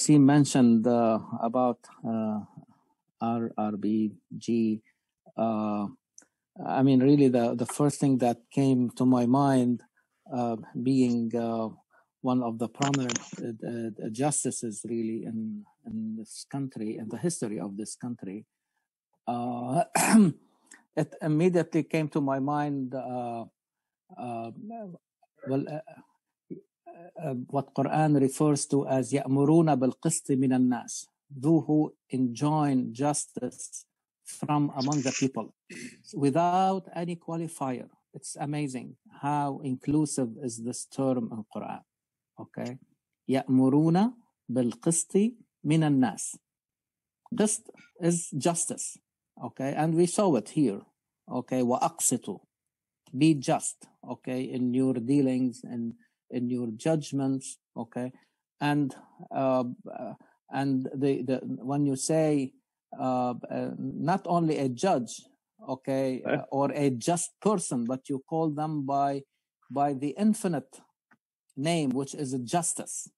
He mentioned about RRBG. I mean, really, the first thing that came to my mind, being one of the prominent justices, really, in this country, in the history of this country, it immediately came to my mind. What Quran refers to as يأمرون بالقسط من الناس, those who enjoin justice from among the people without any qualifier. It's amazing how inclusive is this term in Quran. Okay, يأمرون بالقسط من الناس. Qist is justice. Okay, and we saw it here. Okay, وأقسطوا, be just. Okay, in your dealings and in your judgments. Okay, and when you say not only a judge, okay, or a just person, but you call them by the infinite name, which is justice.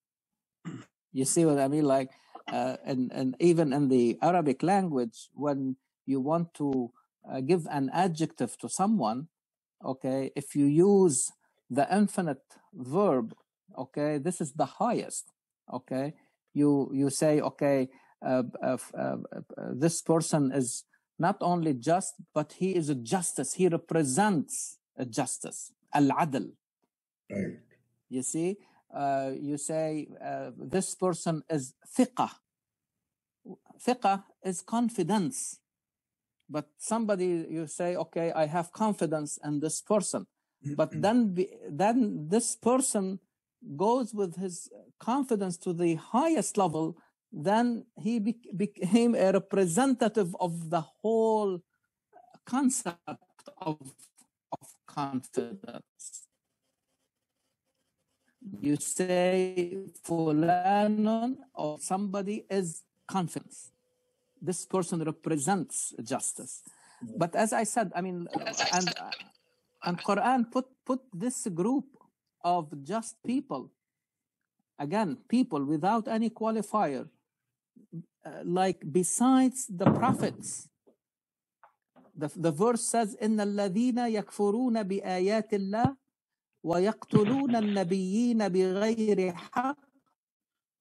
You see what I mean? Like, and even in the Arabic language, when you want to give an adjective to someone, okay, if you use the infinite verb, okay, this is the highest. Okay, you say, okay, this person is not only just, but he is a justice. He represents a justice, al-adl. Right. You see, you say this person is thiqah. Thiqah is confidence. But somebody, you say, okay, I have confidence in this person. But then this person goes with his confidence to the highest level, then he became a representative of the whole concept of confidence. You say fulan or somebody is confidence. This person represents justice. But as I said, I mean, and Quran put this group of just people, again, people without any qualifier, like besides the prophets. The verse says, إِنَّ الَّذِينَ يَكْفُرُونَ بِآيَاتِ اللَّهِ وَيَقْتُلُونَ النَّبِيِّينَ بِغَيْرِ حَقٍّ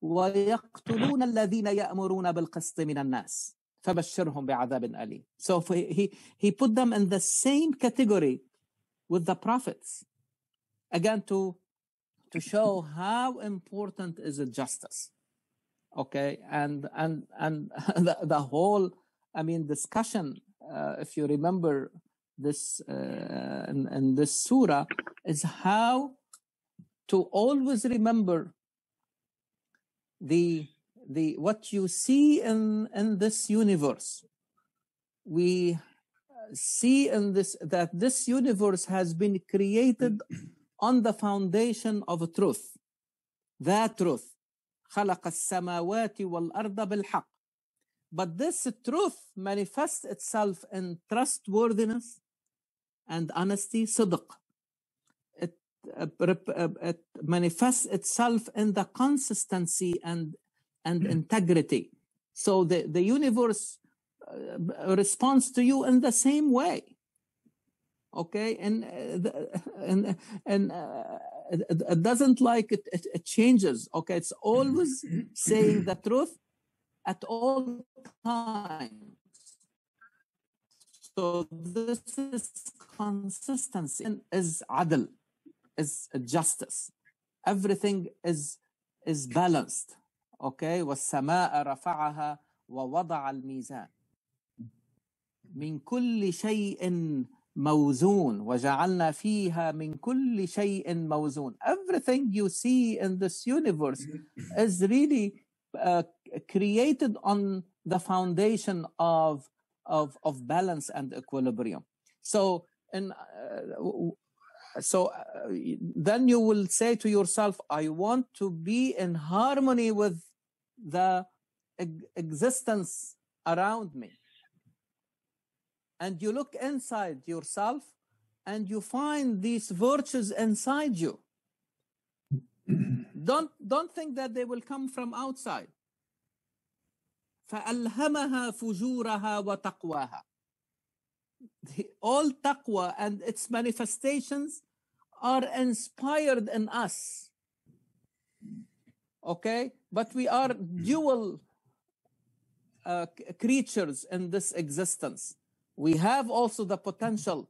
وَيَقْتُلُونَ الَّذِينَ يَأْمُرُونَ بِالْقِسْطِ مِنَ النَّاسِ فَبَشِّرْهُم بِعَذَابٍ أَلِيمٍ. So he put them in the same category with the prophets, again to show how important is justice. Okay, and the whole, I mean, discussion, if you remember this in this surah, is how to always remember the what you see in this universe. We see in this that this universe has been created on the foundation of truth. That truth, خلق السماوات والأرض بالحق. But this truth manifests itself in trustworthiness and honesty, صدق. It manifests itself in the consistency and integrity. So the universe responds to you in the same way. Okay, and it doesn't like it changes. Okay, it's always saying the truth at all times. So this is consistency, is adl, is justice. Everything is balanced. Okay, والسماء رفعها ووضع الميزان من كل شيء موزون وجعلنا فيها من كل شيء موزون. Everything you see in this universe is really created on the foundation of balance and equilibrium. So then you will say to yourself, I want to be in harmony with the existence around me. And you look inside yourself and you find these virtues inside you. Don't think that they will come from outside. فألهمها فجورها وتقواها. All taqwa and its manifestations are inspired in us. Okay? But we are dual creatures in this existence. We have also the potential,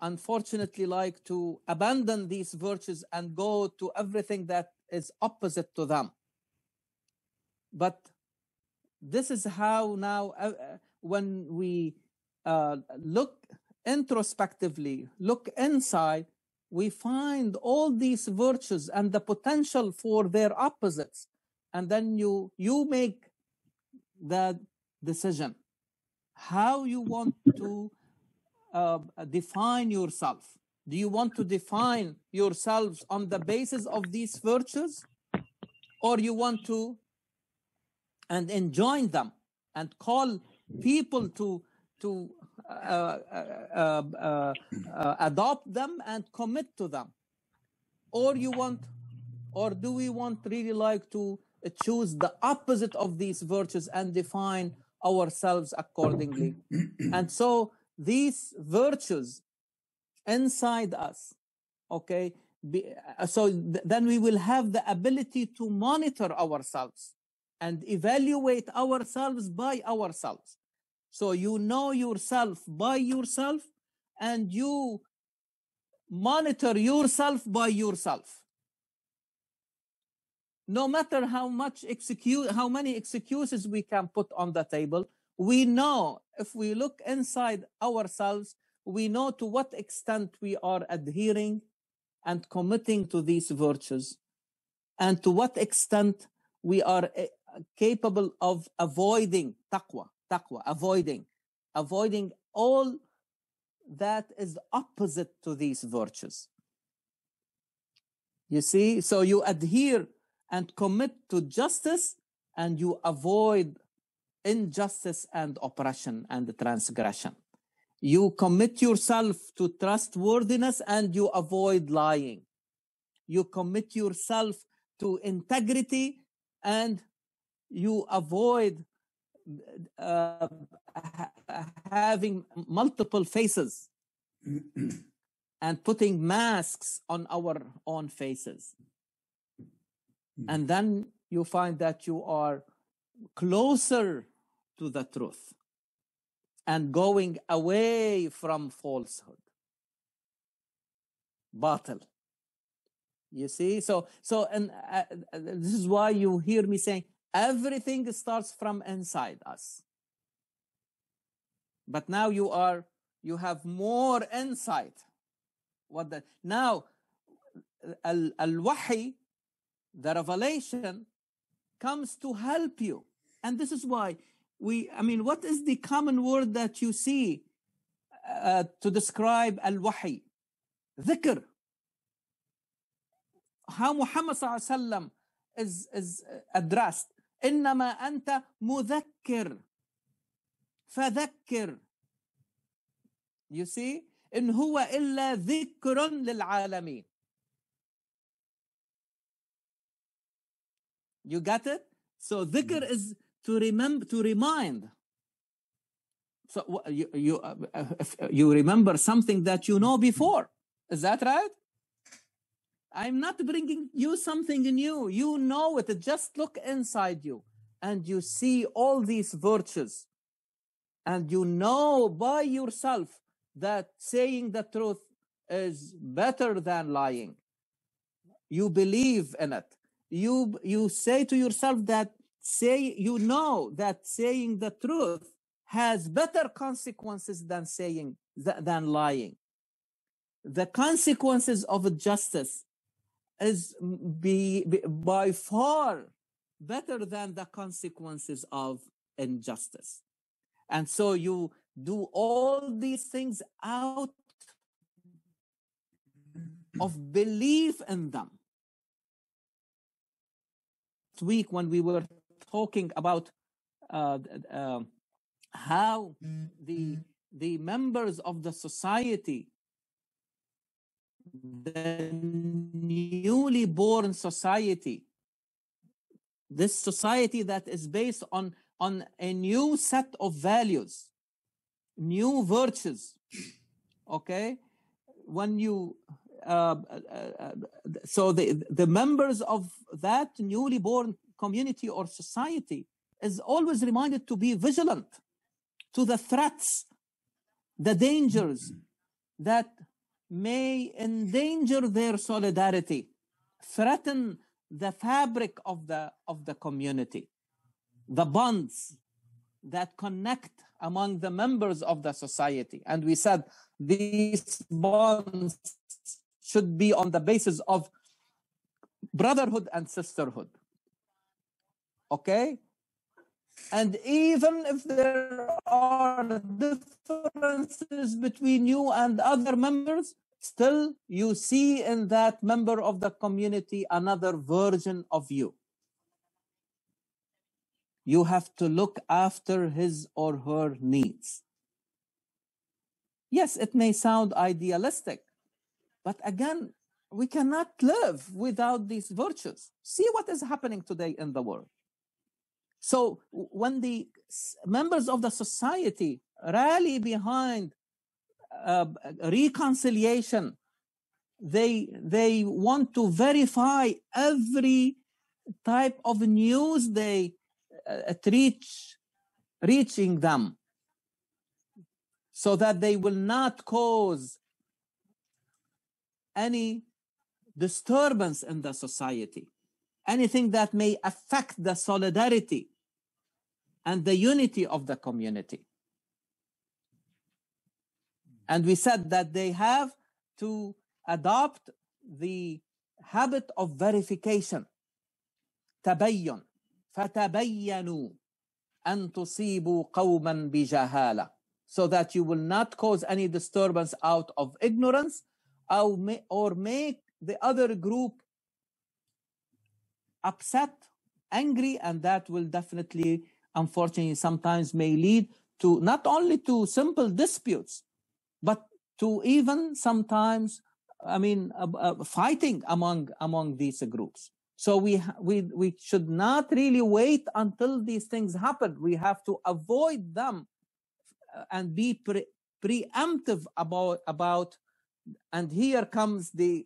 unfortunately, like to abandon these virtues and go to everything that is opposite to them. But this is how now, when we look introspectively, look inside, we find all these virtues and the potential for their opposites. And then you make the decision how you want to define yourself. Do you want to define yourselves on the basis of these virtues, or you want to and enjoin them and call people to adopt them and commit to them? Or you want, or do we want really like to choose the opposite of these virtues and define ourselves accordingly? And so these virtues inside us, okay, so then we will have the ability to monitor ourselves and evaluate ourselves by ourselves. So you know yourself by yourself, and you monitor yourself by yourself. No matter how many excuses we can put on the table, we know, if we look inside ourselves, we know to what extent we are adhering and committing to these virtues, and to what extent we are capable of avoiding taqwa, avoiding all that is opposite to these virtues. You see, so you adhere and commit to justice, and you avoid injustice and oppression and transgression. You commit yourself to trustworthiness, and you avoid lying. You commit yourself to integrity, and you avoid having multiple faces and putting masks on our own faces. And then you find that you are closer to the truth and going away from falsehood, batil. You see, so and this is why you hear me saying everything starts from inside us. But now you have more insight. Now al-wahy, the revelation, comes to help you. And this is why what is the common word that you see to describe al-wahy? Dhikr. How Muhammad sallallahu alaihi wasallam is addressed. إنما أنت مذكر فذكر. You see, إن هو إلا ذكر للعالمين. You got it? So dhikr is to remember, to remind. So you remember something that you know before. Is that right? I'm not bringing you something new. You know it. Just look inside you and you see all these virtues. And you know by yourself that saying the truth is better than lying. You believe in it. You say to yourself that you know that saying the truth has better consequences than lying. The consequences of justice is by far better than the consequences of injustice. And so you do all these things out of belief in them. Last week, when we were talking about how the members of the society, the newly born society, this society that is based on a new set of values, new virtues, okay? When you, so the members of that newly born community or society is always reminded to be vigilant to the threats, the dangers that may endanger their solidarity, threaten the fabric of the community, the bonds that connect among the members of the society. And we said these bonds should be on the basis of brotherhood and sisterhood. Okay? And even if there are differences between you and other members, still you see in that member of the community another version of you. You have to look after his or her needs. Yes, it may sound idealistic, but again, we cannot live without these virtues. See what is happening today in the world. So when the members of the society rally behind reconciliation, they want to verify every type of news they reaching them, so that they will not cause any disturbance in the society, anything that may affect the solidarity and the unity of the community. And we said that they have to adopt the habit of verification. تبين فتبينوا أن تصيبوا قوما بجهالة, so that you will not cause any disturbance out of ignorance or make the other group upset, angry, and that will definitely, unfortunately, sometimes may lead to not only to simple disputes, but to even sometimes, fighting among these groups. So we should not really wait until these things happen. We have to avoid them and be preemptive about. And here comes the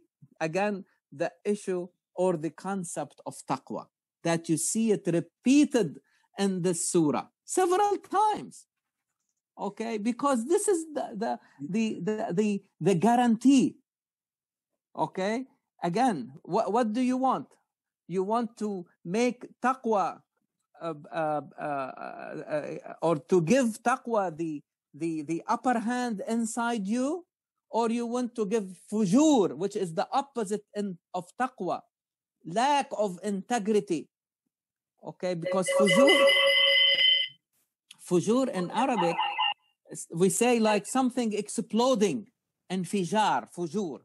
issue or the concept of taqwa, that you see it repeated in the surah several times. Okay, because this is the guarantee. Okay, again, what do you want? You want to make taqwa or to give taqwa the upper hand inside you, or you want to give fujur, which is the opposite of taqwa, lack of integrity. Okay, because fujur in Arabic, we say like something exploding, infijar, fujur.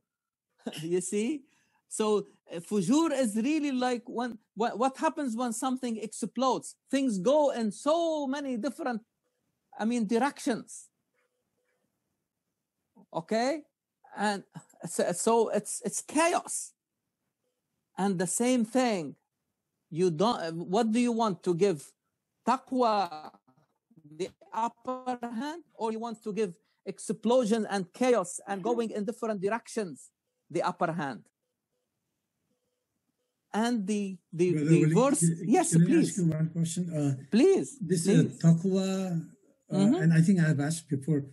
You see? So fujur is really like what happens when something explodes. Things go in so many different, directions. Okay? And so it's chaos. And the same thing, what do you want to give? Taqwa the upper hand, or you want to give explosion and chaos and going in different directions the upper hand? And the verse, yes, can please. I ask you one question? Please. This please. taqwa, and I think I've asked before,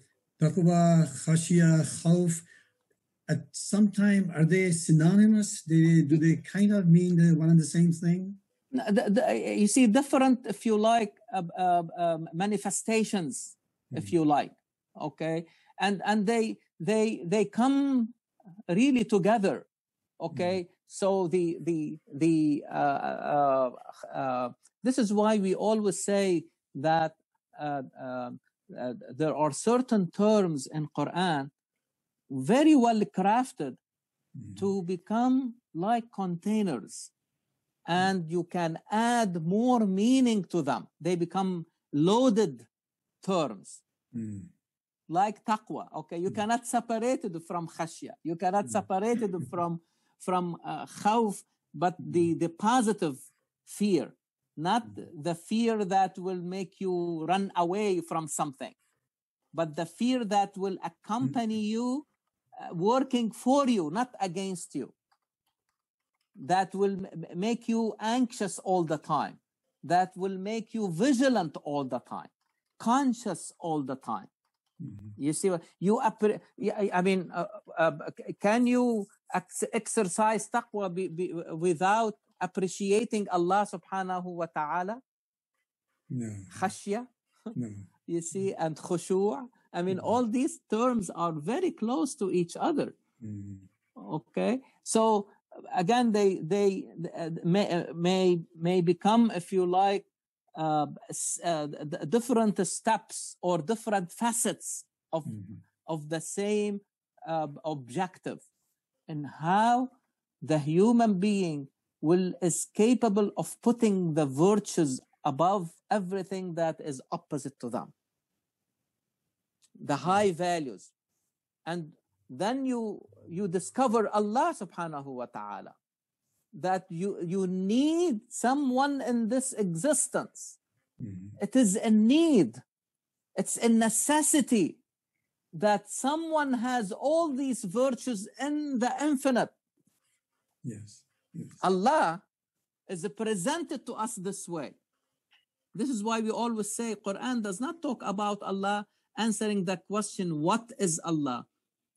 taqwa, khashya, khawf, at some time, are they synonymous? Do they kind of mean one and the same thing? You see different, if you like, manifestations, if you like, okay, and they come really together, okay. So this is why we always say that there are certain terms in Quran very well crafted to become like containers, and you can add more meaning to them. They become loaded terms, like taqwa. Okay, you cannot separate it from khashya. You cannot separate it from khawf, but the positive fear. not the fear that will make you run away from something, but the fear that will accompany you, working for you, not against you, that will make you anxious all the time, that will make you vigilant all the time, conscious all the time. You see, I mean, can you exercise taqwa without appreciating Allah subhanahu wa ta'ala? No. Khashya, No. you see, and khushu'. I mean, all these terms are very close to each other. Okay, so again, they may become, if you like, different steps or different facets of the same objective, and how the human being is capable of putting the virtues above everything that is opposite to them, the high values. And then you discover Allah subhanahu wa ta'ala, that you need someone in this existence. It is a need, it's a necessity that someone has all these virtues in the infinite. Yes. Allah is presented to us this way. This is why we always say Quran does not talk about Allah answering the question, what is Allah?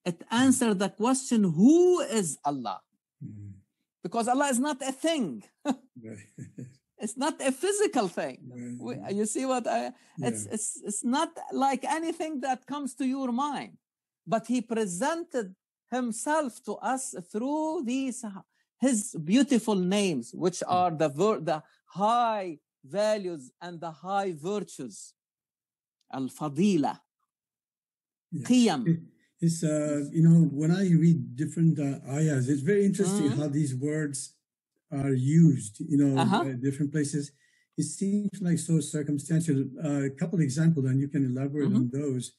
It answers the question, who is Allah? Because Allah is not a thing. It's not a physical thing. You see what it's not like anything that comes to your mind. But He presented Himself to us through His beautiful names, which are the high values and the high virtues. Al-Fadila. Qiyam. It's, when I read different ayahs, it's very interesting how these words are used, different places. It seems like so circumstantial. A couple examples, and you can elaborate on those.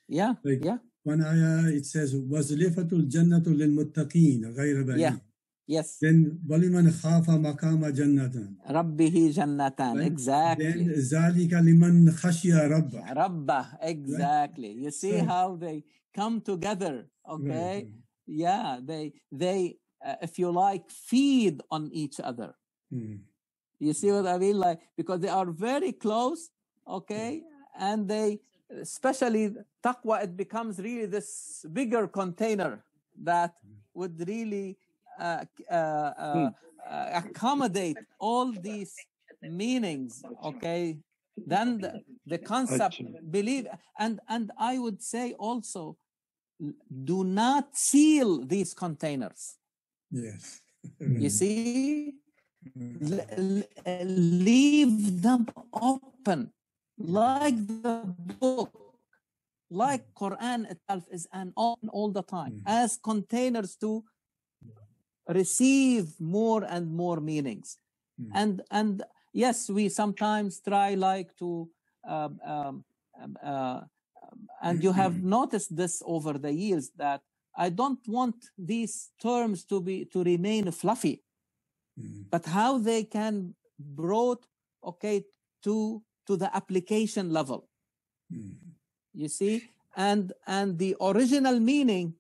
One ayah, it says, وَزْلِفَةُ الْجَنَّةُ لِلْمُتَّقِينَ غَيْرَ بَعِيدٍ. Yes. Then وَلِمَنْ خَافَ مَقَامَ جَنَّةً. رَبِّهِ جَنَّةً. Exactly. Then ذَلِكَ لِمَنْ خَشِيَ رَبَّهُ. Rabbah. Exactly. You see how they come together. Okay. Yeah. They if you like, feed on each other. You see what I mean? Like, because they are very close. Okay. And they, especially taqwa, it becomes really this bigger container that would really accommodate all these meanings. Okay. Then the concept, believe, and I would say also, do not seal these containers. Yes. You see, leave them open, like the book, like Quran itself is an open all the time, as containers to receive more and more meanings. And yes, we sometimes try like to, and you have noticed this over the years, that I don't want these terms to remain fluffy, but how they can brought to the application level. You see, and the original meaning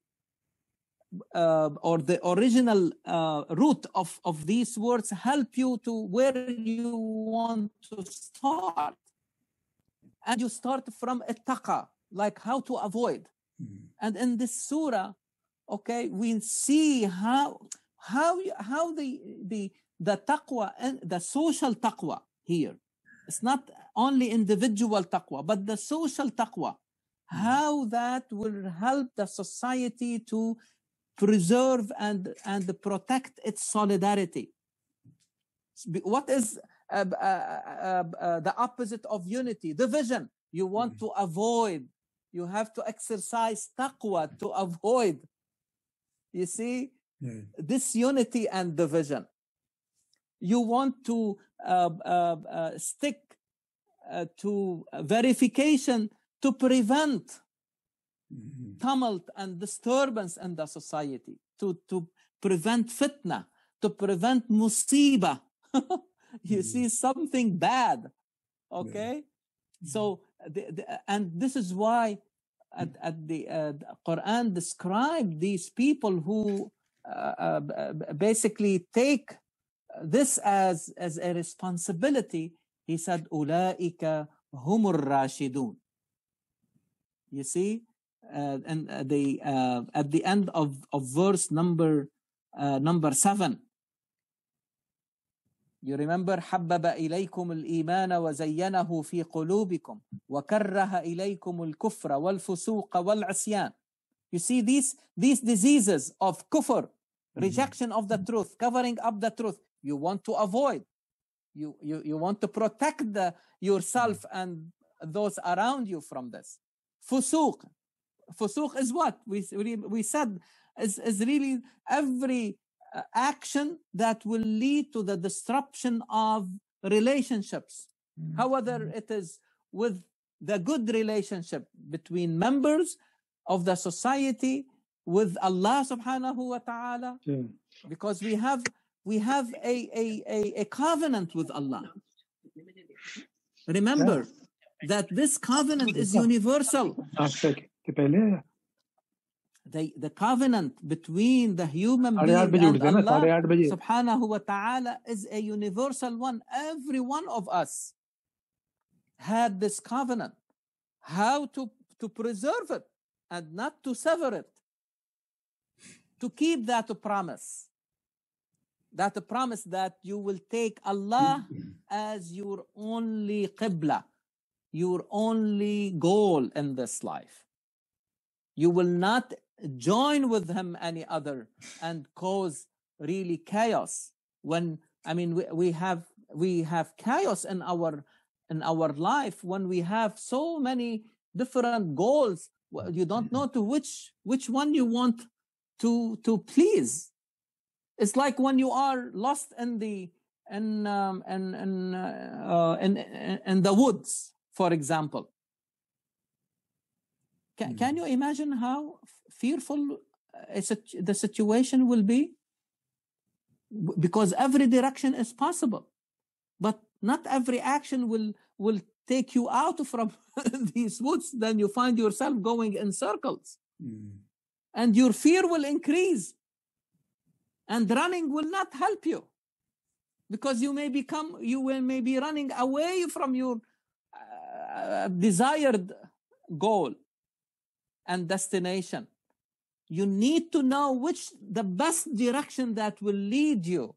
or the original root of these words help you to where you want to start, and you start from ittaqa, like how to avoid. And in this surah, we see how the taqwa and the social taqwa here. It's not only individual taqwa, but the social taqwa, how that will help the society to preserve and protect its solidarity. What is the opposite of unity? Division. You want to avoid. You have to exercise taqwa to avoid. You see, this unity and division. You want to stick to verification to prevent tumult and disturbance in the society, to prevent fitna, to prevent musibah. you see something bad. Okay, so and this is why the Quran described these people who basically take this as a responsibility. He said, "Ulaika humur rashidun." You see, and at the end of verse number 7. You remember, حبب إليكم الإيمان وزينه في قلوبكم وكره إليكم الكفر والفسوق والعصيان. You see these diseases of kufr, rejection of the truth, covering up the truth. You want to avoid. You want to protect yourself and those around you from this. Fusuq. Fusuq is what? We said is really every action that will lead to the disruption of relationships. However, it is with the good relationship between members of the society, with Allah subhanahu wa ta'ala, because we have a covenant with Allah. Remember that this covenant is universal. The covenant between the human being and Allah subhanahu wa ta'ala is a universal one. Every one of us had this covenant. How to preserve it and not to sever it. To keep that promise. That promise that you will take Allah as your only qibla, your only goal in this life. You will not join with him any other and cause really chaos. When we have chaos in our life when we have so many different goals. You don't know to which one you want to please. It's like when you are lost in the woods, for example. Can you imagine how fearful the situation will be? Because every direction is possible, but not every action will take you out from these woods. Then you find yourself going in circles, and your fear will increase, and running will not help you, because you may be running away from your desired goal and destination. You need to know the best direction that will lead you.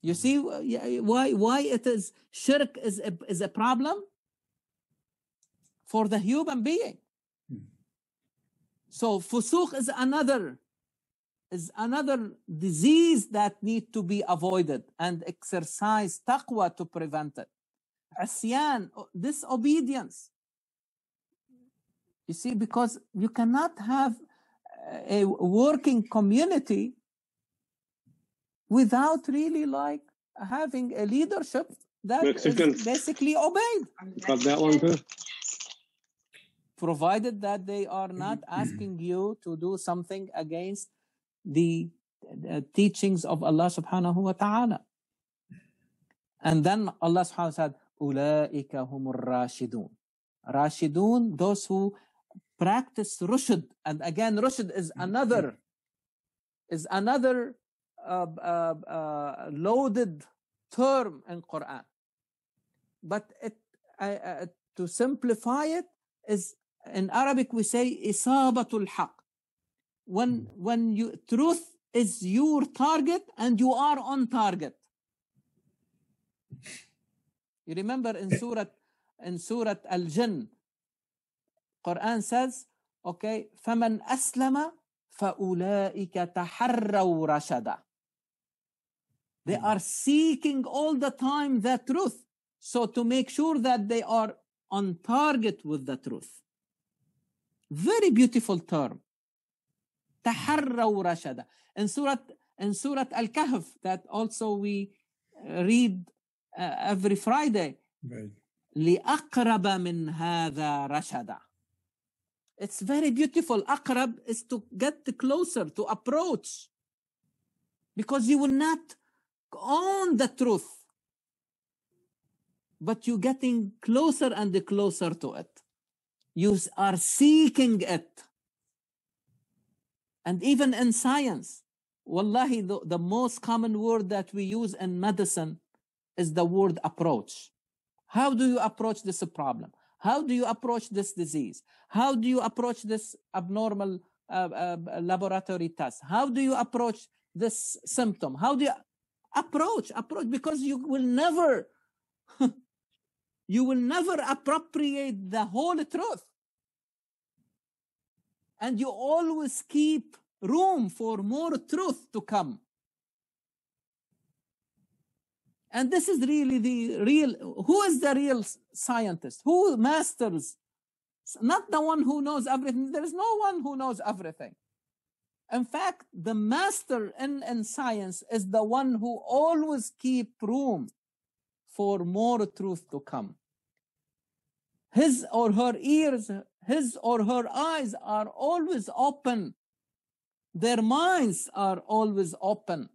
You see why it is shirk is a problem for the human being. So fusuq is another disease that need to be avoided, and exercise taqwa to prevent it. Asyan, disobedience. You see, because you cannot have a working community without really having a leadership that is basically obeyed. Got that one too. Provided that they are not asking you to do something against the teachings of Allah subhanahu wa ta'ala. And then Allah subhanahu wa ta'ala said, Ulaika humur rashidun. Rashidun, those who practice rushd. And again, rushd is another loaded term in Quran. But to simplify it, is in Arabic we say isabatul haq. When truth is your target and you are on target. You remember in Surah Al-Jinn, Quran says, okay, فَمَنْ أَسْلَمَ فَأُولَٰئِكَ تَحَرَّوْا رَشَدًا. They are seeking all the time the truth. So to make sure that they are on target with the truth. Very beautiful term. تَحَرَّوْا رَشَدًا. In Surah Al-Kahf, that also we read every Friday. Right. لِأَقْرَبَ مِنْ هَذَا رَشَدًا. It's very beautiful. Aqrab is to get closer, to approach. Because you will not own the truth, but you're getting closer and closer to it. You are seeking it. And even in science, wallahi, the most common word that we use in medicine is the word approach. How do you approach this problem? How do you approach this disease? How do you approach this abnormal laboratory test? How do you approach this symptom? How do you approach? Because you will never appropriate the whole truth. And you always keep room for more truth to come. And this is really who is the real scientist? Who masters? Not the one who knows everything. There is no one who knows everything. In fact, the master in science is the one who always keep room for more truth to come. His or her ears, his or her eyes are always open. Their minds are always open.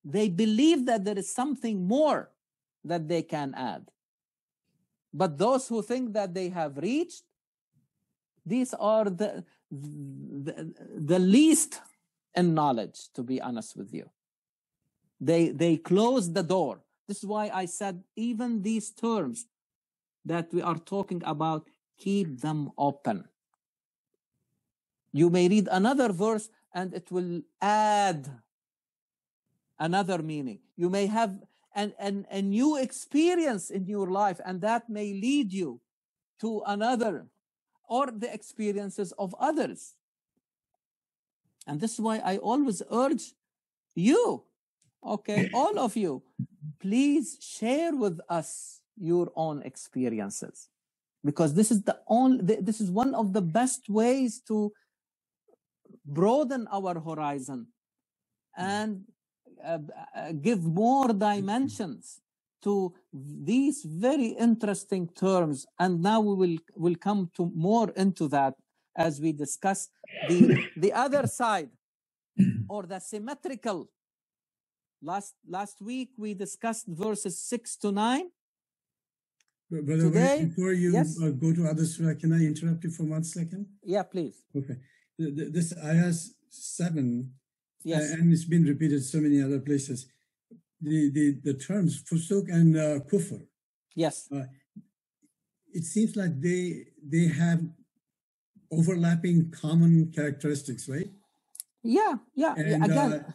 They believe that there is something more that they can add. But those who think that they have reached, these are the least in knowledge, to be honest with you. They close the door. This is why I said even these terms that we are talking about, keep them open. You may read another verse and it will add another meaning. You may have a new experience in your life, and that may lead you to another, or the experiences of others. And this is why I always urge you, okay, all of you, please share with us your own experiences, because this is this is one of the best ways to broaden our horizon and give more dimensions to these very interesting terms. And now we will come to more into that as we discuss the other side, or the symmetrical. Last week we discussed verses 6 to 9. By the way, before you go to other surah, can I interrupt you for 1 second? Yeah, please. Okay. This ayah 7, yes, and it's been repeated so many other places. The terms fusuq and kufr. Yes. It seems like they have overlapping common characteristics, right? Yeah. And again,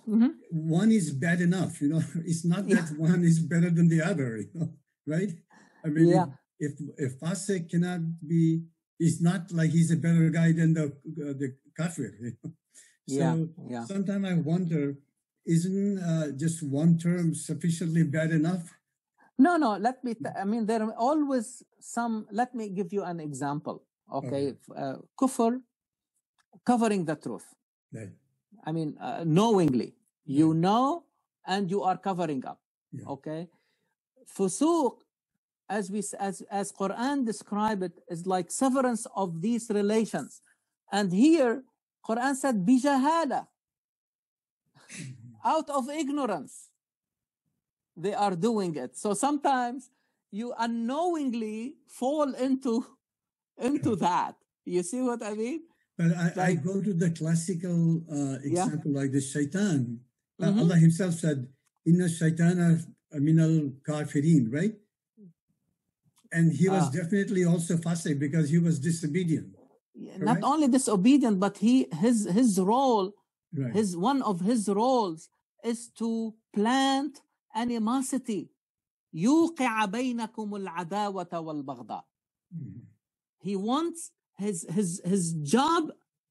one is bad enough, It's not that one is better than the other, right? I mean, if Fasik cannot be, it's not like he's a better guy than the kafir. So sometimes I wonder, isn't just one term sufficiently bad enough? No. Let me. There are always some. Let me give you an example. Okay. Kufr, covering the truth. Right. Knowingly, you know, and you are covering up. Yeah. Okay. Fusuq, as Quran describe it, is like severance of these relations. And here, Quran said, bijahala, out of ignorance, they are doing it. So sometimes you unknowingly fall into that. You see what I mean? But I go to the classical example, like the shaitan. Allah himself said, inna shaitana minal kafirin, right? And he was definitely also fasik because he was disobedient. Not only disobedient, but his role, right. One of his roles is to plant animosity. يوقع بينكم العداوة والبغضاء. He wants his job,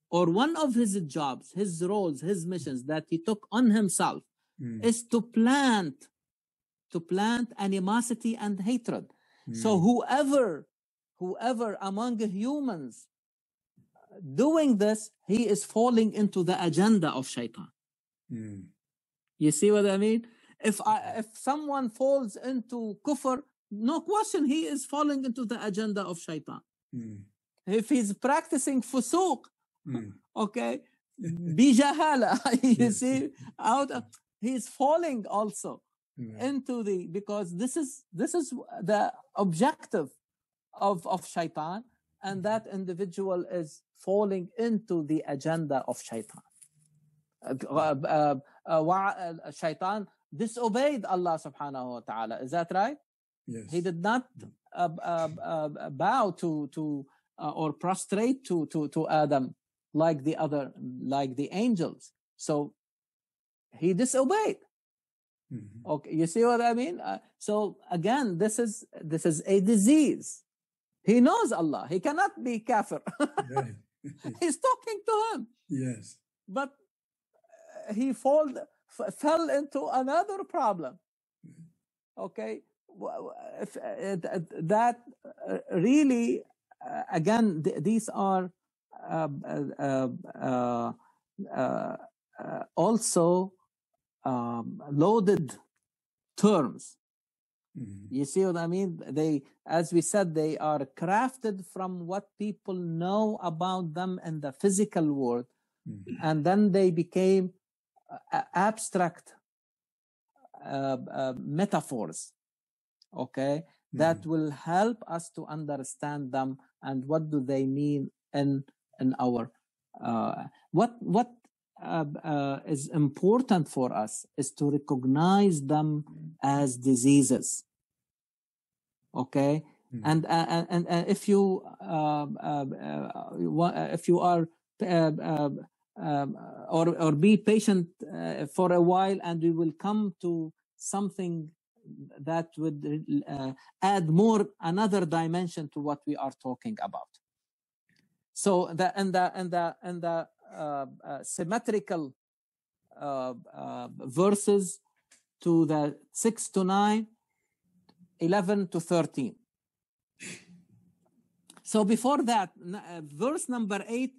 or one of his jobs, his roles, his missions that he took on himself is to plant animosity and hatred. So whoever among humans doing this, he is falling into the agenda of shaitan. You see what I mean? If someone falls into kufr, no question, he is falling into the agenda of shaitan. If he's practicing fusuq, okay, bijahala, you see, he's falling also into the, because this is the objective of shaitan, and that individual is falling into the agenda of shaitan. Shaitan disobeyed Allah subhanahu wa ta'ala. Is that right? Yes. He did not bow to or prostrate to Adam like the angels. So he disobeyed. Okay, you see what I mean? So again, this is a disease. He knows Allah. He cannot be kafir. Right. He's talking to him. Yes. But he fell into another problem. Okay, that really, again, these are also loaded terms. You see what I mean? They, as we said, they are crafted from what people know about them in the physical world, and then they became abstract metaphors, okay, that will help us to understand them and what do they mean in our what is important for us is to recognize them as diseases, okay. And if you are or be patient for a while, and we will come to something that would add another dimension to what we are talking about. So the symmetrical verses to the 6 to 9, 11 to 13. So before that, verse number 8,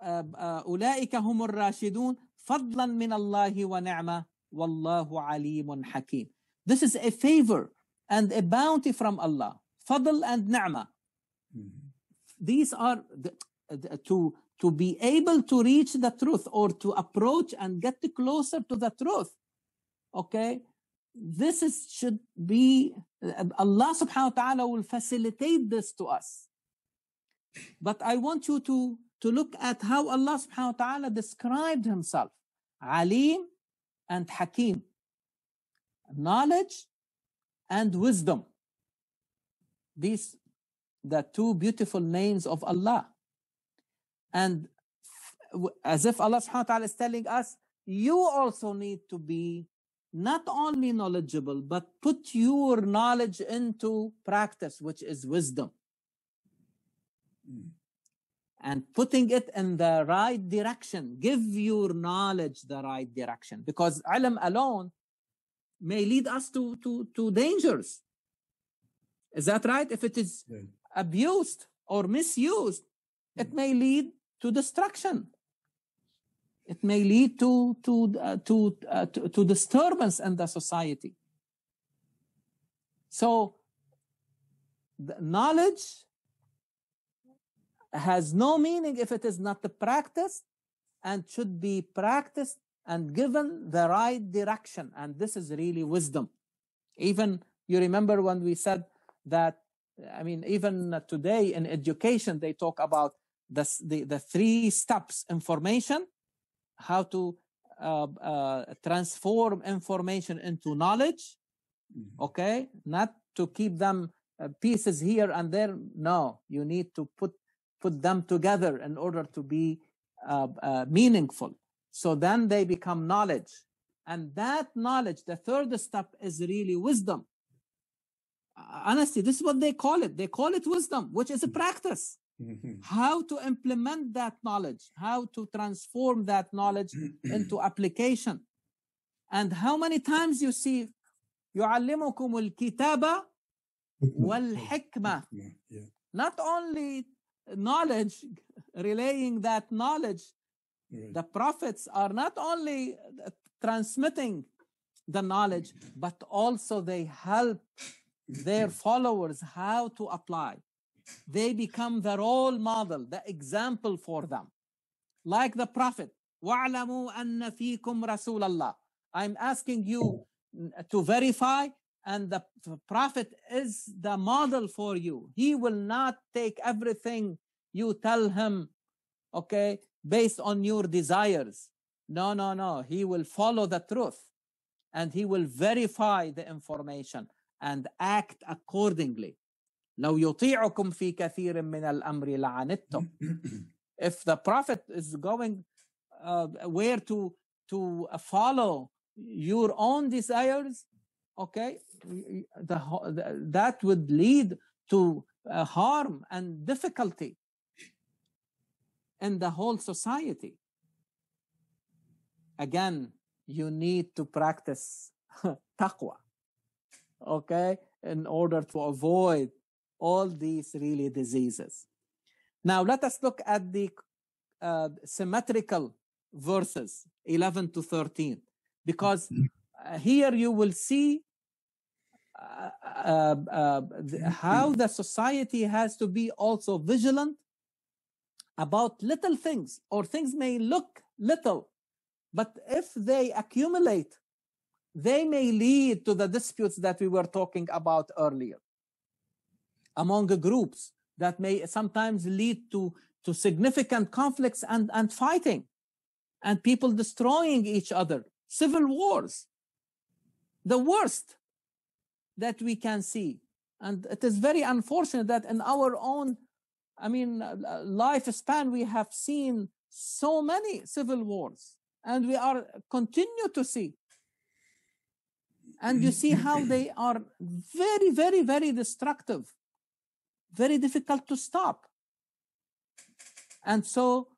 أولئك هم الراشدون فضلا من الله ونعمة والله عليم حكيم. This is a favor and a bounty from Allah. Fadl and ni'mah. These are to be able to reach the truth, or to approach and get closer to the truth. Okay, this should be, Allah subhanahu wa ta'ala will facilitate this to us. But I want you to look at how Allah subhanahu wa ta'ala described himself. Alim and Hakim. Knowledge and wisdom. These the two beautiful names of Allah. And as if Allah subhanahu wa ta'ala is telling us, you also need to be not only knowledgeable, but put your knowledge into practice, which is wisdom. And putting it in the right direction. Give your knowledge the right direction. Because ilm alone may lead us to dangers. Is that right? If it is abused or misused, it may lead to destruction. It may lead to disturbance in the society. So the knowledge has no meaning if it is not practiced, and should be practiced and given the right direction. And this is really wisdom. Even you remember when we said that, I mean, even today in education, they talk about the 3 steps: information, how to transform information into knowledge, okay? Not to keep them pieces here and there. No, you need to put them together in order to be meaningful. So then they become knowledge. And that knowledge, the 3rd step, is really wisdom. Honestly, this is what they call it. They call it wisdom, which is a practice. How to implement that knowledge, how to transform that knowledge into application. And how many times you see يعلمكم الكتابة والحكمة. Not only knowledge, relaying that knowledge. The prophets are not only transmitting the knowledge, but also they help their followers how to apply. They become the role model, the example for them. Like the Prophet, وَاعْلَمُوا أَنَّ فِيكُمْ رَسُولَ اللَّهِ. I'm asking you, to verify, and the Prophet is the model for you. He will not take everything you tell him, okay, based on your desires. No, no, no. He will follow the truth, and he will verify the information and act accordingly. لو يطيعكم في كثير من الأمر لعنتم. If the Prophet is going where to follow your own desires, okay, that would lead to harm and difficulty in the whole society. Again, you need to practice taqwa, okay, in order to avoid all these really diseases. Now let us look at the symmetrical verses 11 to 13, because here you will see how the society has to be also vigilant about little things, or things may look little, but if they accumulate, they may lead to the disputes that we were talking about earlier among the groups, that may sometimes lead to significant conflicts and fighting, and people destroying each other, civil wars, the worst that we can see. And it is very unfortunate that in our own, lifespan, we have seen so many civil wars, and we are continue to see. And you see how they are very, very, very destructive, very difficult to stop. And so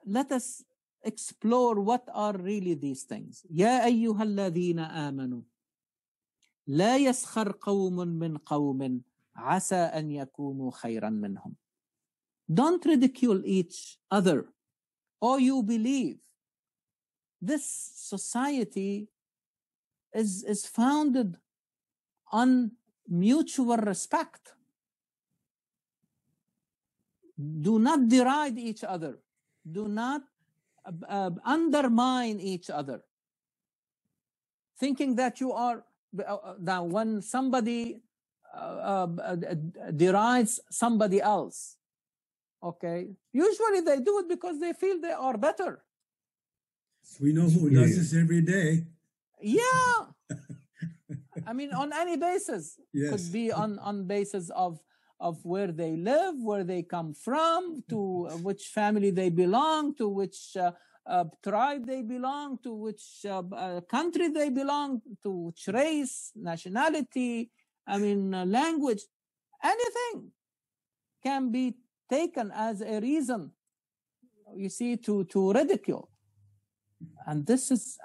let us explore what are really these things. يا أيها الذين آمنوا لا يسخر قوم من قوم عسى أن يكونوا خيرا منهم. Don't ridicule each other. Or you believe. This society is founded on mutual respect. Do not deride each other. Do not undermine each other. Thinking that you are, now when somebody derides somebody else, okay, usually they do it because they feel they are better. We know who does this every day. Yeah. On any basis. Yes. Could be on basis of where they live, where they come from, to which family they belong, to which tribe they belong, to which country they belong, to which race, nationality, language. Anything can be taken as a reason, you see, to ridicule. And this is,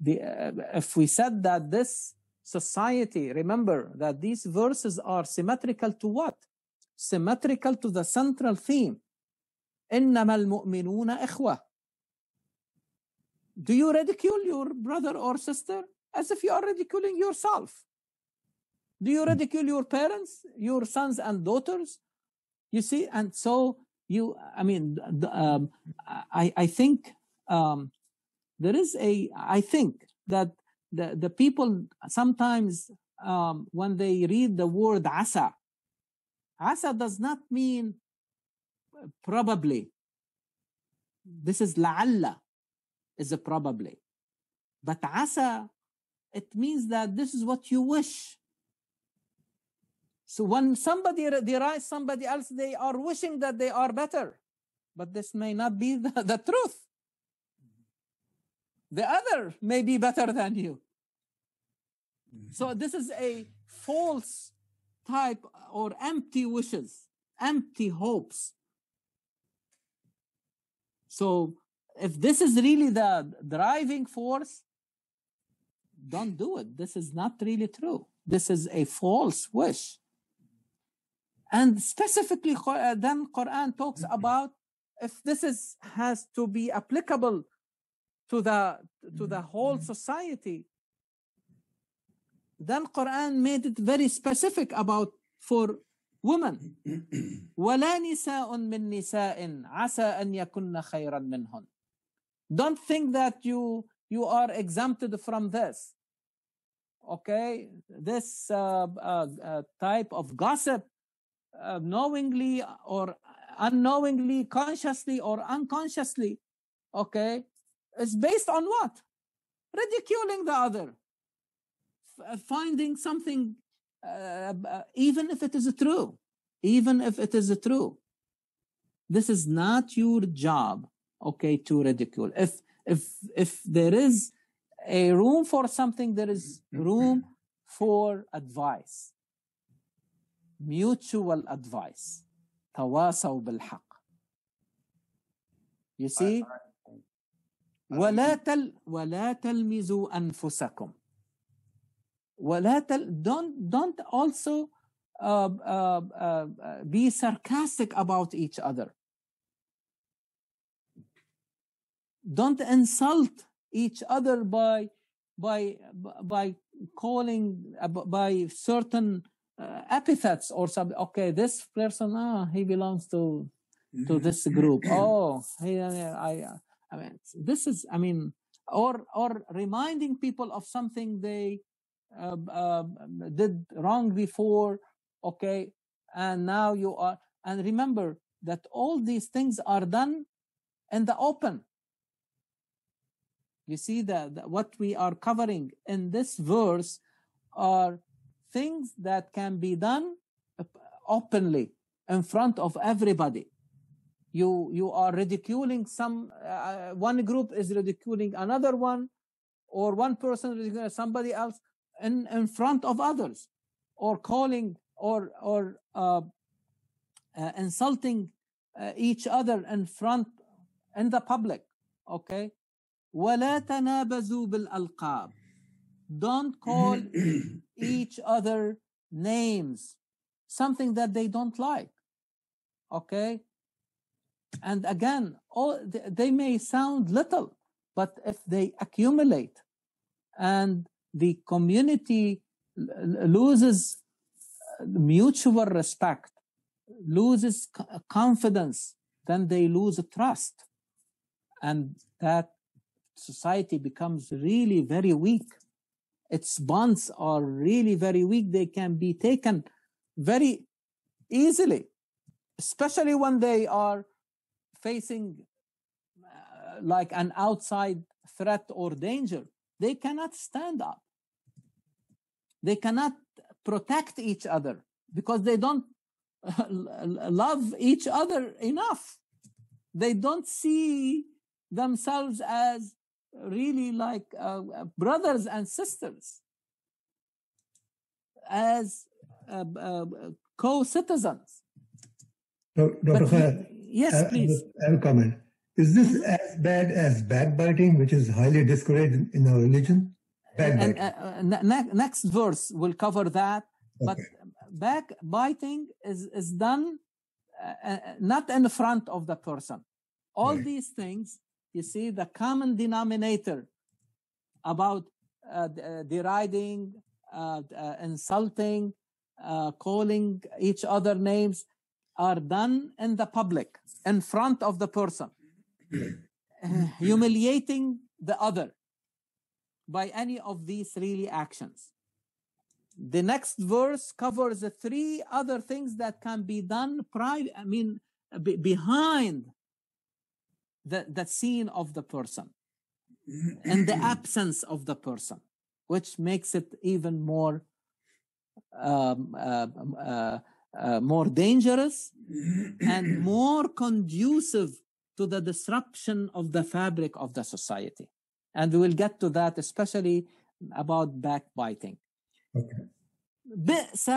if we said that this society, remember that these verses are symmetrical to what? Symmetrical to the central theme. إنما المؤمنون إخوة. Do you ridicule your brother or sister? As if you are ridiculing yourself. Do you ridicule your parents, your sons and daughters? You see, and so you, I think there is I think that the people sometimes, when they read the word asa does not mean probably. This is la'alla, is a probably. But asa, it means that this is what you wish. So when somebody derides somebody else, they are wishing that they are better. But this may not be the truth. The other may be better than you. So this is a false type, or empty wishes, empty hopes. So if this is really the driving force, don't do it. This is not really true. This is a false wish. And specifically, then Quran talks about if this has to be applicable to the whole society, then Quran made it very specific about for women. وَلَا نِسَاءٌ مِّن نِسَاءٍ عَسَىٰ أَن يَكُنَّ خَيْرًا مِّنْهُنْ. Don't think that you are exempted from this. okay, this type of gossip, knowingly or unknowingly, consciously or unconsciously, okay, is based on what? Ridiculing the other, finding something, even if it is true, even if it is true. This is not your job, okay, to ridicule. If there is a room for something, there is room for advice, mutual advice. تواصوا بالحق. You see? ولا تلمزوا أنفسكم. Don't also be sarcastic about each other. Don't insult each other by calling by certain epithets or something. Okay, this person, he belongs to this group. Oh, I mean, this is, I mean, or reminding people of something they did wrong before. Okay, and now you are, and remember that all these things are done in the open. You see that what we are covering in this verse are things that can be done openly in front of everybody. You are ridiculing some, one group is ridiculing another one, or one person ridiculing somebody else in front of others, or calling or insulting each other in the public. Okay. وَلَا تَنَابَزُوا بِالْأَلْقَابِ. Don't call each other names, something that they don't like. Okay? And again, they may sound little, but if they accumulate and the community loses mutual respect, loses confidence, then they lose trust. And that society becomes really very weak. Its bonds are really very weak. They can be taken very easily, especially when they are facing like an outside threat or danger. They cannot stand up. They cannot protect each other because they don't love each other enough. They don't see themselves as really like brothers and sisters, as co-citizens. Dr. Khayr, yes, please. I have a comment. Is this as bad as backbiting, which is highly discouraged in our religion? Next verse will cover that. Okay. But backbiting is done not in front of the person. All right. These things, you see, the common denominator about deriding, insulting, calling each other names are done in the public, in front of the person, humiliating the other by any of these really actions. The next verse covers the three other things that can be done behind the scene of the person, in the absence of the person, which makes it even more dangerous and more conducive to the disruption of the fabric of the society. And we will get to that, especially about backbiting. Okay. بئس,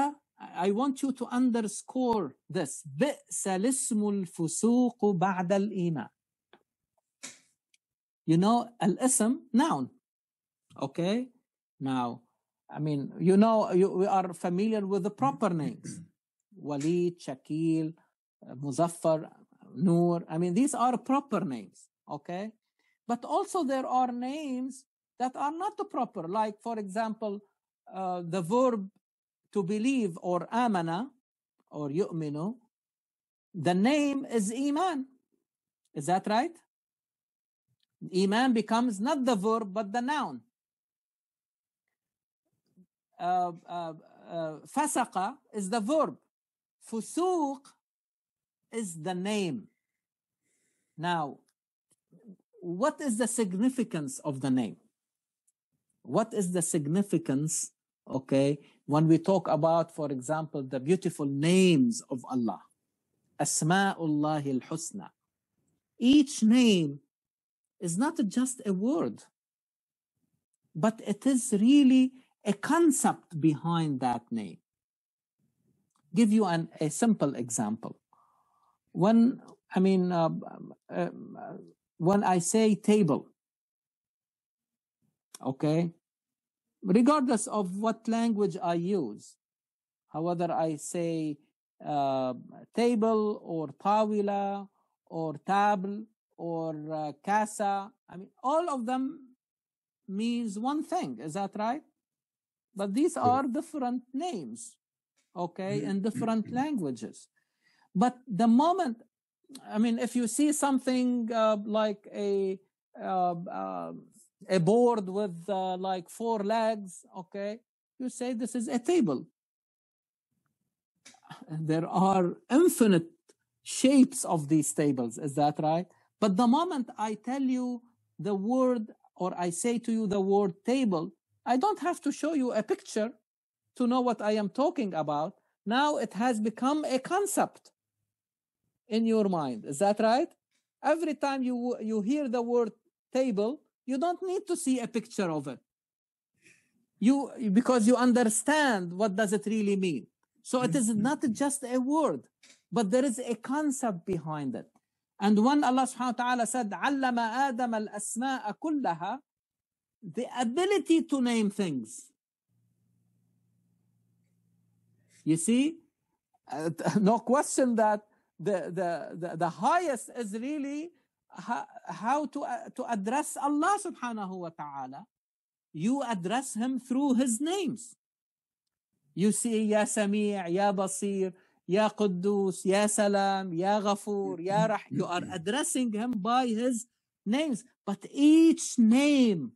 I want you to underscore this. بئس الاسم الفسوق بعد الإيمان. You know, al-ism, noun. Okay? Now, I mean, you know, we are familiar with the proper names. Walid, Shakil, Muzaffar, Noor. I mean, these are proper names. Okay? But also there are names that are not proper. Like, for example, the verb to believe, or amana, or yu'minu, the name is iman. Is that right? Iman becomes not the verb, but the noun. fasaqa is the verb. Fusuq is the name. Now, what is the significance of the name? What is the significance, okay, when we talk about, for example, the beautiful names of Allah? Asma'ullahi al-husna. Each name is not just a word, but it is really a concept behind that name. Give you a simple example. When I say table, okay, regardless of what language I use, whether I say table or tawila or table or casa, all of them means one thing. Is that right? But these are different names, okay, in different languages. But the moment, if you see something like a board with like 4 legs, okay, you say this is a table. There are infinite shapes of these tables, is that right? But the moment I tell you the word, or I say to you the word table, I don't have to show you a picture to know what I am talking about. Now it has become a concept in your mind. Is that right? Every time you hear the word table, you don't need to see a picture of it. Because you understand what does it really mean. So it is not just a word, but there is a concept behind it. And when Allah subhanahu wa ta'ala said, عَلَّمَ آدَمَ الْأَسْمَاءَ كُلَّهَا, the ability to name things. You see, no question that the highest is really how to address Allah subhanahu wa ta'ala. You address him through his names. You see, Ya Sami', Ya Basir, Ya Quddus, Ya Salam, Ya Ghafur, Ya Rahim. You are addressing him by his names. But each name,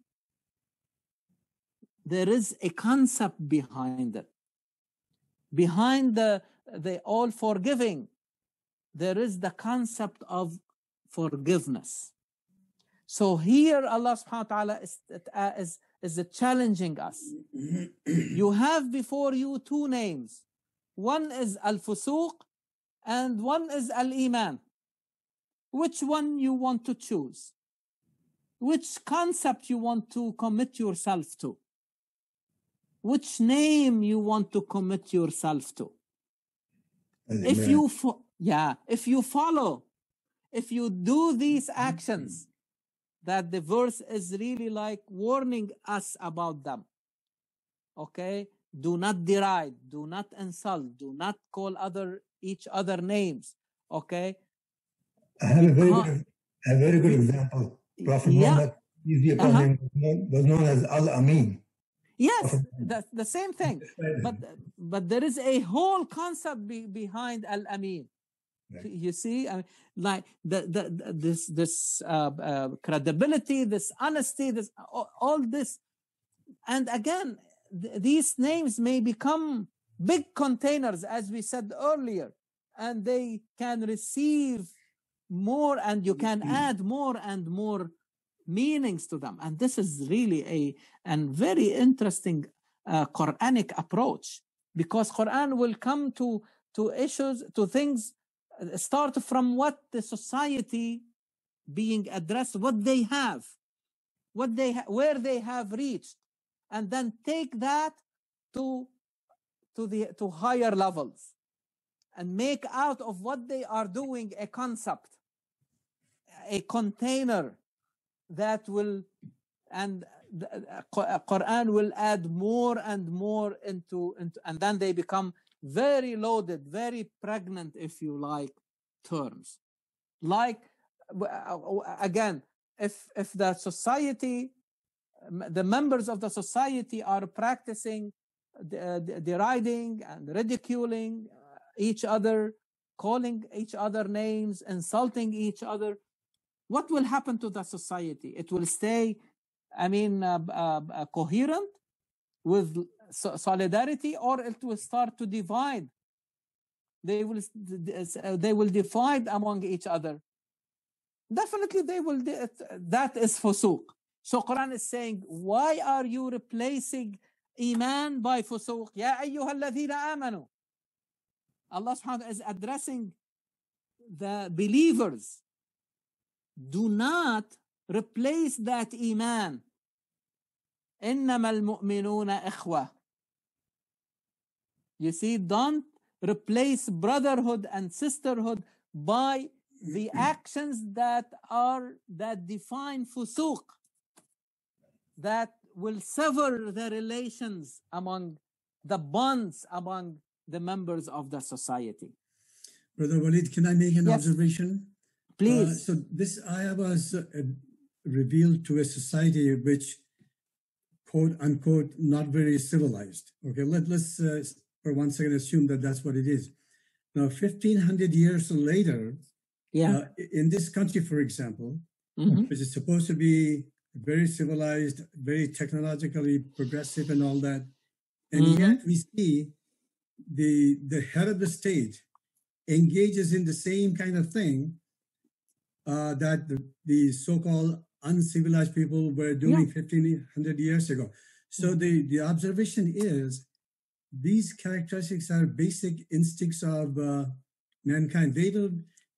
there is a concept behind it. Behind the all forgiving, there is the concept of forgiveness. So here Allah subhanahu wa ta'ala is challenging us. You have before you 2 names. One is Al-Fusuq and one is Al-Iman. Which one you want to choose? Which concept you want to commit yourself to? Which name you want to commit yourself to? If you follow, if you do these actions, that the verse is really like warning us about them. Okay? Do not deride, do not insult, do not call each other names. Okay? I have a very good example. Prophet Muhammad, peace be upon him, was known as Al-Amin. Yes, that's the same thing. But there is a whole concept behind Al-Amin. Right. You see, like this credibility, this honesty, all this. And again, these names may become big containers, as we said earlier, and they can receive more, and you can add more and more meanings to them. And this is really a very interesting Quranic approach, because Quran will come to issues, to things, start from what the society being addressed, what they have, where they have reached, and then take that to higher levels and make out of what they are doing a concept, a container that will, and Quran will add more and more into, and then they become very loaded, very pregnant, if you like, terms. Like, again, if the society, the members of the society are practicing deriding and ridiculing each other, calling each other names, insulting each other, what will happen to the society? It will stay, coherent with solidarity, or it will start to divide. They will divide among each other. Definitely they will. That is fusuq. So Quran is saying, why are you replacing iman by fusuq? Ya ayyuha alladhina amanu. Allah subhanahu wa ta'ala is addressing the believers. Do not replace that iman. إنما المؤمنون إخوة. You see, don't replace brotherhood and sisterhood by the actions that define fusuq, that will sever the relations among the bonds among the members of the society. Brother Walid, can I make an observation? Please. So this ayah was revealed to a society which, quote unquote, not very civilized. Okay, let's for one second assume that that's what it is. Now, 1,500 years later, in this country, for example, which is supposed to be very civilized, very technologically progressive and all that, and yet we see the head of the state engages in the same kind of thing that the so-called uncivilized people were doing 1,500 years ago. So the observation is these characteristics are basic instincts of mankind.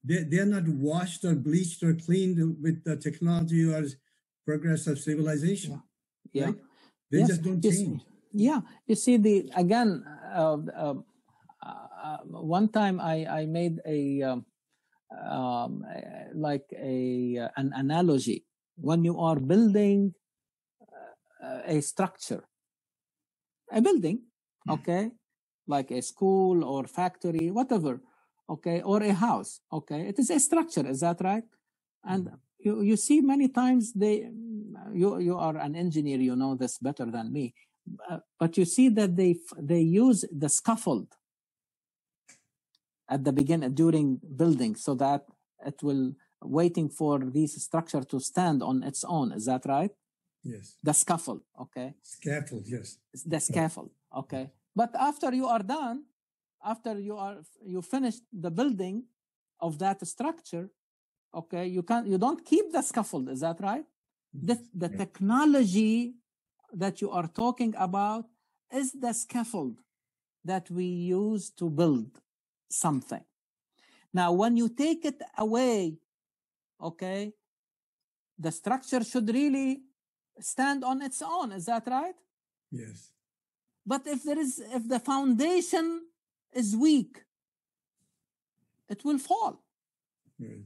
They are not washed or bleached or cleaned with the technology or progress of civilization. Right? They just don't change. You see, one time I made an analogy. When you are building a structure, a building, okay, like a school or factory, whatever, okay, or a house, okay, it is a structure, is that right? And you see many times you are an engineer, you know this better than me, but you see that they use the scaffold at the beginning during building, so that it will waiting for this structure to stand on its own. Is that right? Yes. The scaffold, okay. Scaffold, yes. The scaffold, okay. But after you are done, after you finished the building of that structure, okay, you don't keep the scaffold. Is that right? The technology that you are talking about is the scaffold that we use to build something. Now, when you take it away, okay, the structure should really stand on its own. Is that right? Yes. But if the foundation is weak, it will fall. Right.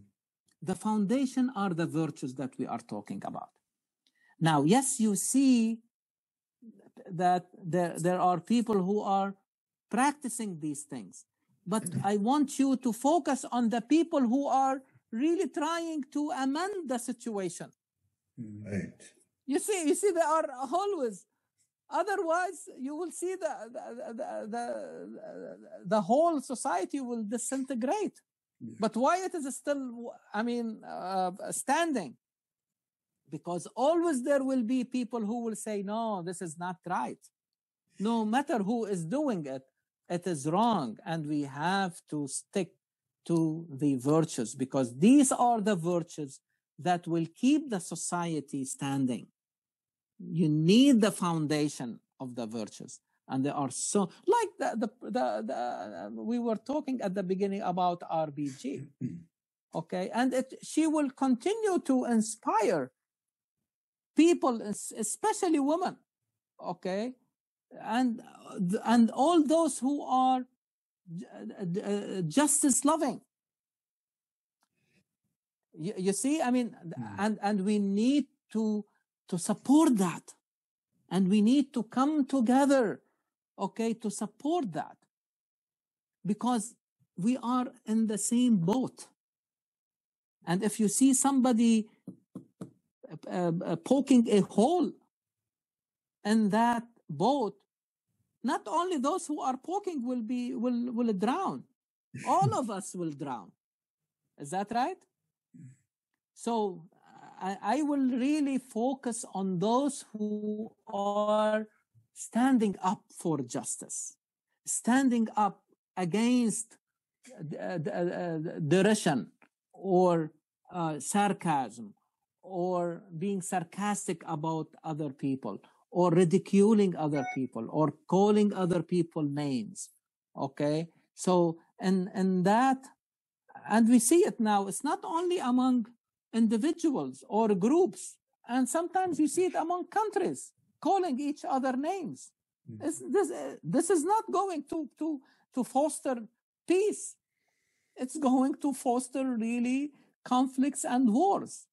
The foundation are the virtues that we are talking about. Now, yes, you see that there are people who are practicing these things, but I want you to focus on the people who are really trying to amend the situation. Right. You see, they are always. Otherwise, you will see the whole society will disintegrate. Yeah. But why it is still, standing? Because always there will be people who will say, no, this is not right. No matter who is doing it, it is wrong. And we have to stick to the virtues, because these are the virtues that will keep the society standing. You need the foundation of the virtues, and they are so like we were talking at the beginning about RBG, okay, and she will continue to inspire people, especially women, okay, and all those who are justice loving. You see, and we need to support that, and we need to come together, okay, to support that, because we are in the same boat. And if you see somebody poking a hole in that boat, not only those who are poking will drown, all of us will drown. Is that right? So I will really focus on those who are standing up for justice, standing up against derision or sarcasm, or being sarcastic about other people, or ridiculing other people, or calling other people names. Okay, so and that, and we see it now. It's not only among individuals or groups, and sometimes you see it among countries calling each other names. This is not going to foster peace. It's going to foster really conflicts and wars.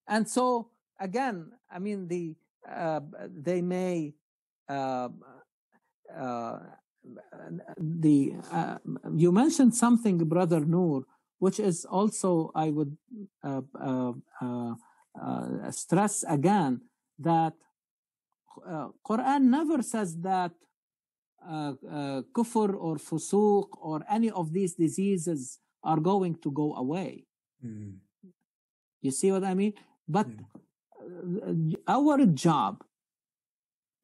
And so again, I mean, they may you mentioned something, Brother Noor, which is also, I would stress again, that Quran never says that kufr or fusuq or any of these diseases are going to go away. You see what I mean? But our job,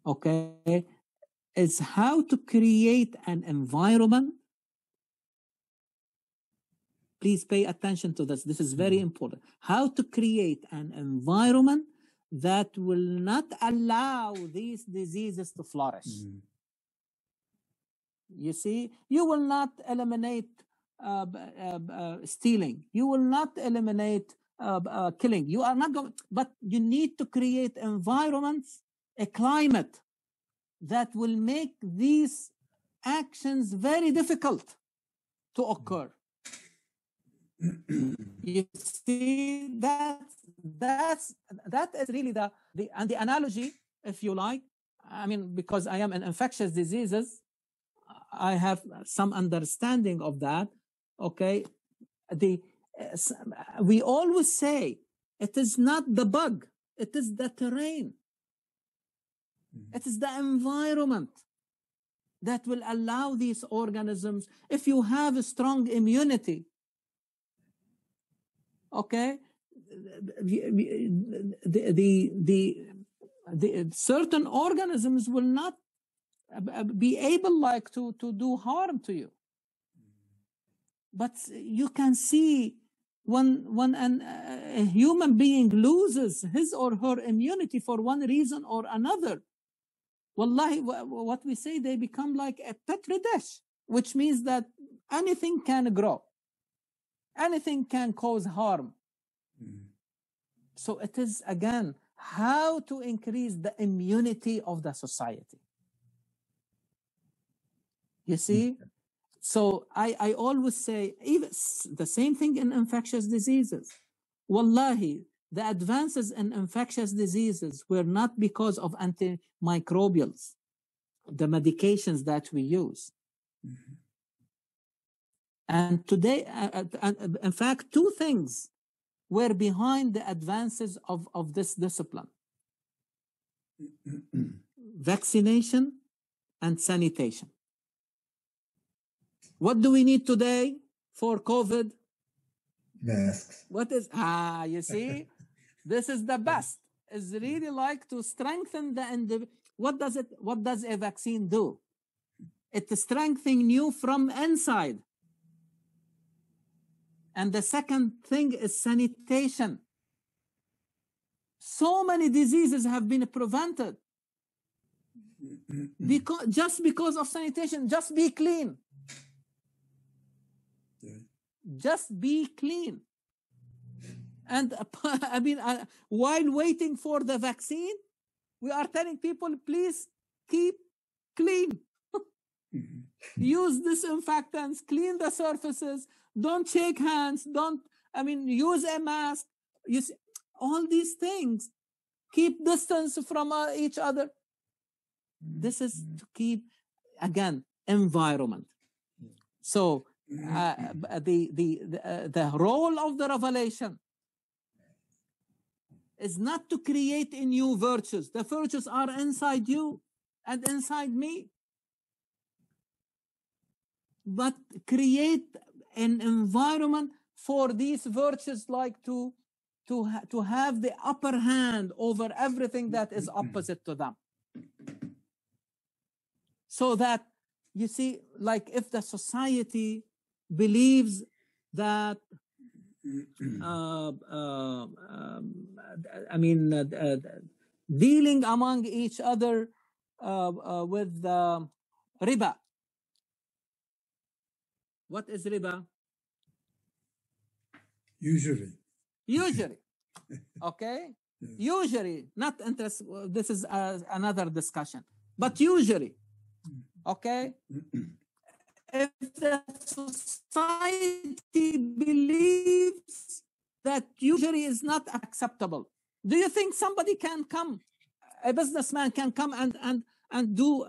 okay, is how to create an environment. Please pay attention to this. This is very important. How to create an environment that will not allow these diseases to flourish. You see, you will not eliminate stealing. You will not eliminate killing. You are not going, but you need to create environments, a climate that will make these actions very difficult to occur. You see, that is really the analogy, if you like. I mean, because I am in infectious diseases, I have some understanding of that. Okay, we always say it is not the bug, it is the terrain. It is the environment that will allow these organisms. If you have a strong immunity, okay, the certain organisms will not be able like to do harm to you. But you can see when a human being loses his or her immunity for one reason or another, wallahi, what we say, they become like a petri dish, which means that anything can grow, anything can cause harm. So it is, again, how to increase the immunity of the society. You see? So I always say, even the same thing in infectious diseases. Wallahi, the advances in infectious diseases were not because of antimicrobials, the medications that we use. And today, in fact, two things were behind the advances of this discipline: vaccination and sanitation. What do we need today for COVID? Masks. What is, you see, this is the best. It's really like to strengthen the individual. What does a vaccine do? It strengthens you from inside. And the second thing is sanitation. So many diseases have been prevented just because of sanitation. Just be clean. Just be clean. And I mean, while waiting for the vaccine, we are telling people, please keep clean. Use disinfectants, clean the surfaces, don't shake hands, use a mask. You see, all these things, keep distance from each other. This is to keep, again, environment. So the role of the revelation is not to create new virtues. The virtues are inside you and inside me. But create an environment for these virtues, like to have the upper hand over everything that is opposite to them. So that, you see, like if the society believes that, dealing among each other with riba. What is riba? Usury. Okay? Yes. Usury, not interest. This is another discussion. But usury, okay? If the society believes that usury is not acceptable, do you think somebody can come, a businessman can come and do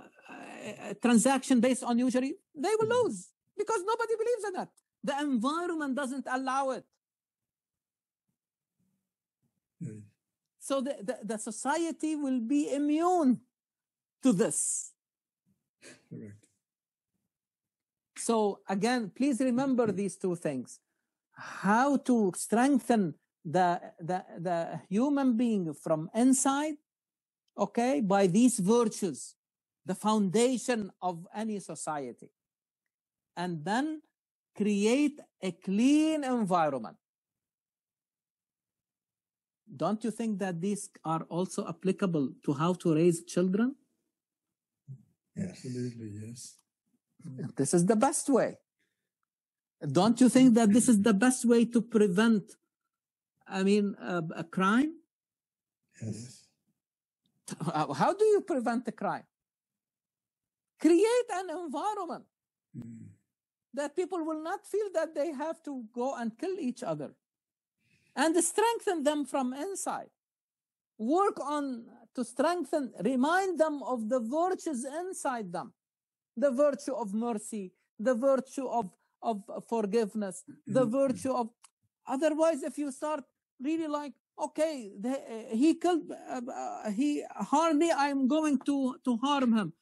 a transaction based on usury? They will lose because nobody believes in it. The environment doesn't allow it. So the society will be immune to this. Correct. So again, please remember these two things. How to strengthen the human being from inside, okay, by these virtues, the foundation of any society. And then create a clean environment. Don't you think that these are also applicable to how to raise children? Yes. Absolutely, yes. This is the best way. Don't you think that this is the best way to prevent, a crime? Yes. How do you prevent a crime? Create an environment that people will not feel that they have to go and kill each other, and strengthen them from inside. Work on to strengthen, remind them of the virtues inside them, the virtue of mercy, the virtue of forgiveness, the virtue of, otherwise if you start really like, okay, he killed, he harmed me, I'm going to harm him.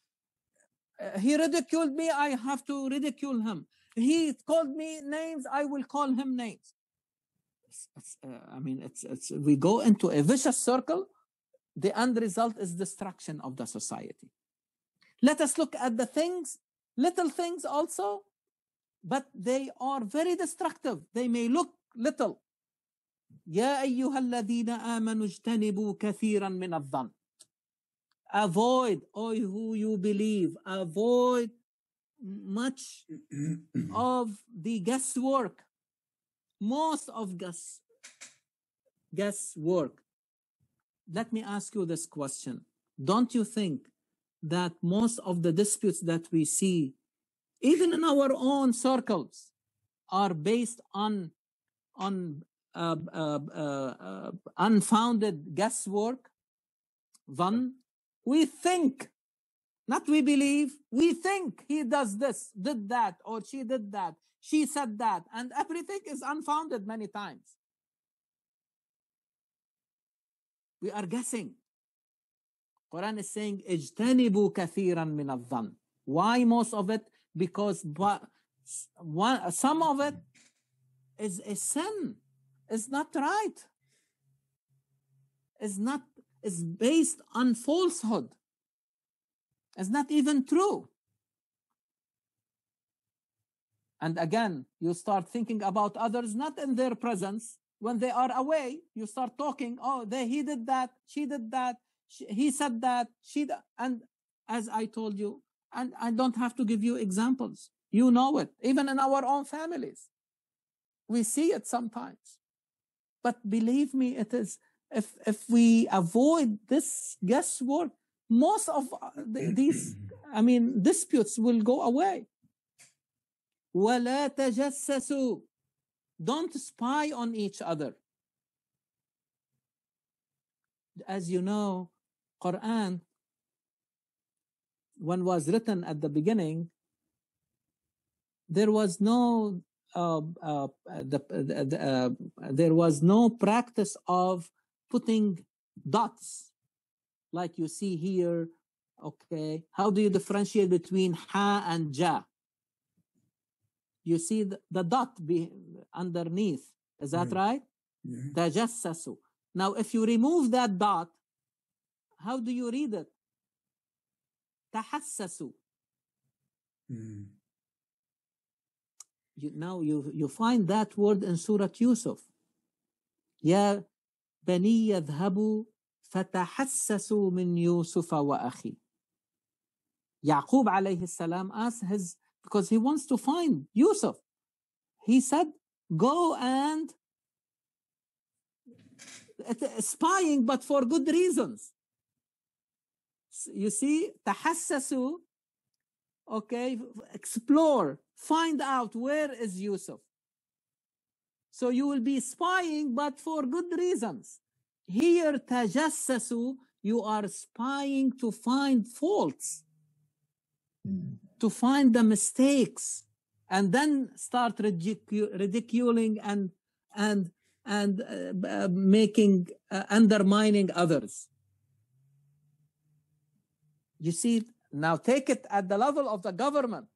He ridiculed me, I have to ridicule him. He called me names, I will call him names. We go into a vicious circle. The end result is destruction of the society. Let us look at the things, little things also, but they are very destructive. They may look little. يا أيها الذين آمنوا اجتنبوا كثيرا من الظن. Avoid, oh who you believe, avoid much of the guesswork. Most of guesswork. Let me ask you this question. Don't you think that most of the disputes that we see, even in our own circles, are based on unfounded guesswork? Then we think, not we believe, we think he does this, did that, or she did that, she said that, and everything is unfounded many times. We are guessing. Quran is saying, اجتنبوا كثيرا من الظن. Why most of it? Because some of it is a sin. It's not right. It's based on falsehood. It's not even true. And again, you start thinking about others not in their presence. When they are away, you start talking, oh, he did that, she did that, he said that, and as I told you, and I don't have to give you examples. You know it, even in our own families. We see it sometimes. But believe me, it is, if we avoid this guesswork, most of these, disputes will go away. وَلَا تَجَسَّسُوا. Don't spy on each other. As you know, Quran, when was written at the beginning, there was no there was no practice of putting dots like you see here. Okay, how do you differentiate between ha and ja? You see the dot underneath. Is that right? Yeah. Tajassasu. Now, if you remove that dot, how do you read it? Tahassasu. Now you find that word in Surah Yusuf. يا بني يذهبوا فتحسسوا من يوسف وأخي. Yaqub alayhi salam asked his, because he wants to find Yusuf. He said, go and spying, but for good reasons. You see, تحسسوا, okay, explore, find out where is Yusuf. So you will be spying, but for good reasons. Here, tajassasu, you are spying to find faults, to find the mistakes, and then start ridiculing and making, undermining others. You see, now take it at the level of the government.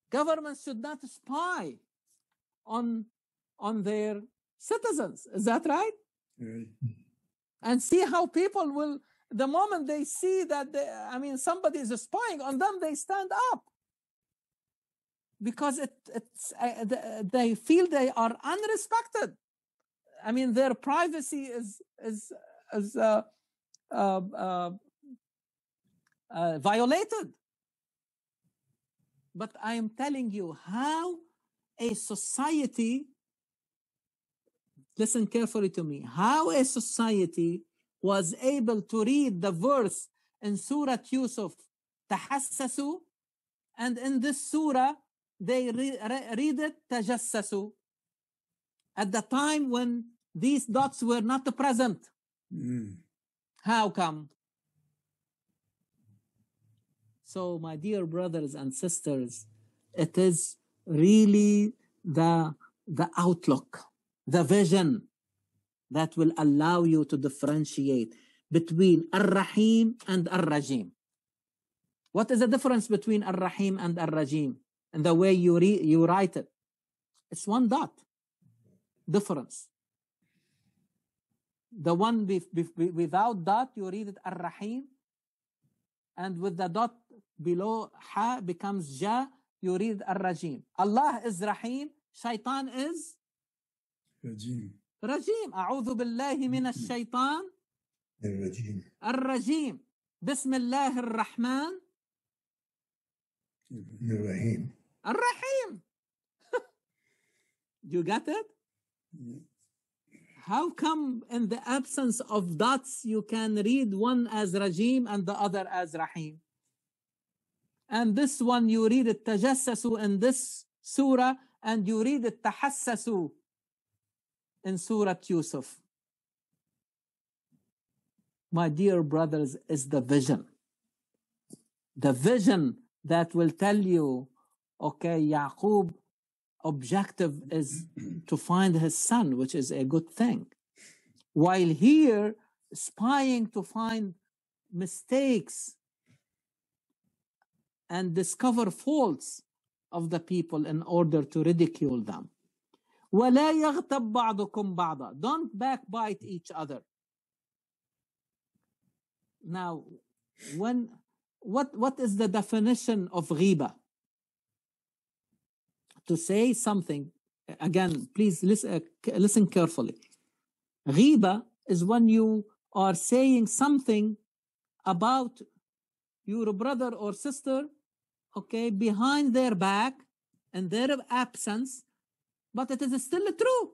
Governments should not spy on their citizens. Is that right? And see how people will, the moment they see that somebody is spying on them, they stand up, because they feel they are unrespected. Their privacy is violated. But I am telling you how a society, listen carefully to me, how a society was able to read the verse in Surah Yusuf, tahassasu, and in this surah they read it tajassasu, at the time when these dots were not present. How come? So, my dear brothers and sisters, it is really the outlook, the vision that will allow you to differentiate between Ar-Rahim and Ar-Rajim. What is the difference between Ar-Rahim and Ar-Rajim? And the way you write it, it's one dot difference. The one without dot, you read it Ar-Rahim, and with the dot below Ha becomes Ja, you read Ar-Rajim. Allah is Rahim, Shaitan is Rajim. Rajim. أعوذ بالله من الشيطان الرجيم. الرجيم. بسم الله الرحمن الرحيم. الرحيم. You got it? How come in the absence of dots you can read one as Rajim and the other as Rahim? And this one you read it Tajassasu in this surah, and you read it Tahassasu in Surah Yusuf. My dear brothers, is the vision. The vision that will tell you, okay, Yaqub objective is to find his son, which is a good thing. While here, spying to find mistakes and discover faults of the people in order to ridicule them. وَلَا يَغْتَبْ بَعْضُكُمْ بَعْضًا. Don't backbite each other. Now, what is the definition of ghiba? To say something, again, please listen carefully. Ghiba is when you are saying something about your brother or sister, okay, behind their back, in their absence, but it is still true.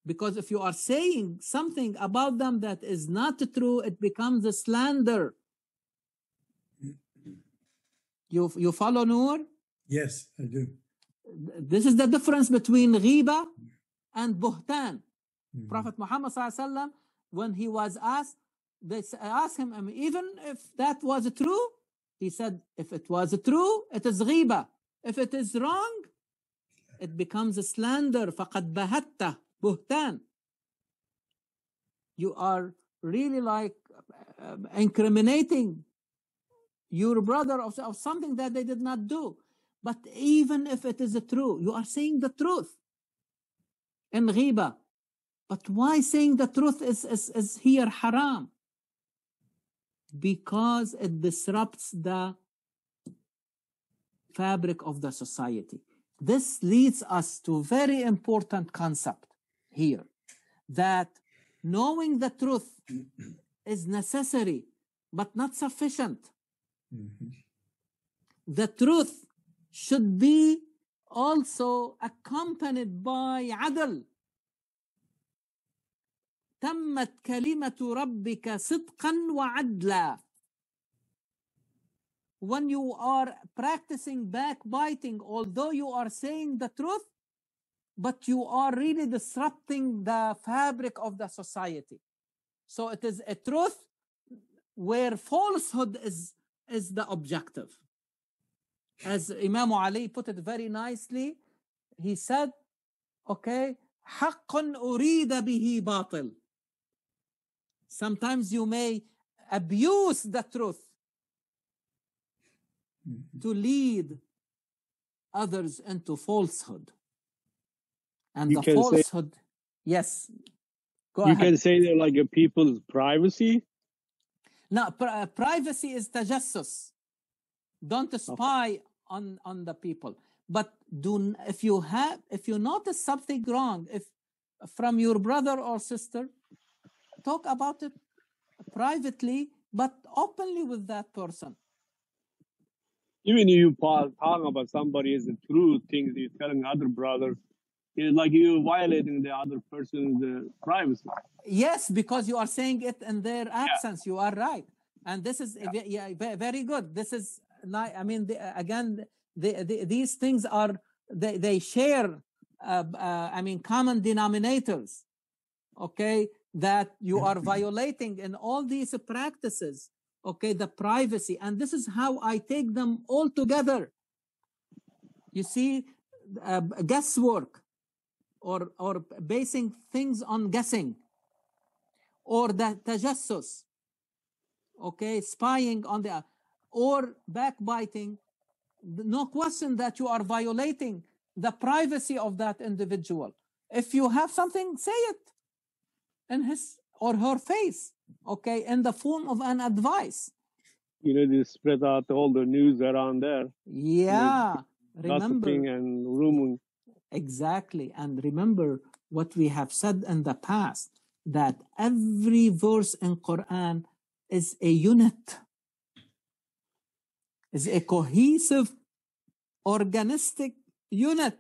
Because if you are saying something about them that is not true, it becomes a slander. You follow, Noor? Yes, I do. This is the difference between ghiba and buhtan. Prophet Muhammad ﷺ, when he was asked, they asked him, even if that was true, he said, if it was true, it is ghiba. If it is wrong, it becomes a slander. فَقَدْ بَهَتَّ buhtan. You are really like incriminating your brother of something that they did not do. But even if it is true, you are saying the truth in ghiba. But why saying the truth is here haram? because it disrupts the fabric of the society. This leads us to a very important concept here, that knowing the truth is necessary but not sufficient. The truth should be also accompanied by عدل. تمت كلمة ربك صدقا وعدلا. When you are practicing backbiting, although you are saying the truth, but you are really disrupting the fabric of the society. So it is a truth where falsehood is the objective. As Imam Ali put it very nicely, he said, okay, حق أريد به باطل. Sometimes you may abuse the truth to lead others into falsehood. And the falsehood, yes, go ahead. You can say they're like a people's privacy? No, privacy is tajassus. Don't spy on the people. But if you notice something wrong, if from your brother or sister, talk about it privately, but openly with that person. Even if you talk about somebody as the true things you're telling other brothers, it's like you're violating the other person's privacy. Yes, because you are saying it in their absence. Yeah. You are right. And this is very good. This is, I mean, these things are, they share, I mean, common denominators, okay, that you are violating in all these practices, okay, the privacy. And this is how I take them all together. You see, guesswork, or basing things on guessing, or the tajassus, okay, spying on the, or backbiting. No question that you are violating the privacy of that individual. If you have something, say it in his or her face, okay, in the form of an advice. You know, they spread out all the news around there. Yeah, remember. And rumors. Exactly. And remember what we have said in the past, that every verse in Quran is a unit, is a cohesive, organistic unit.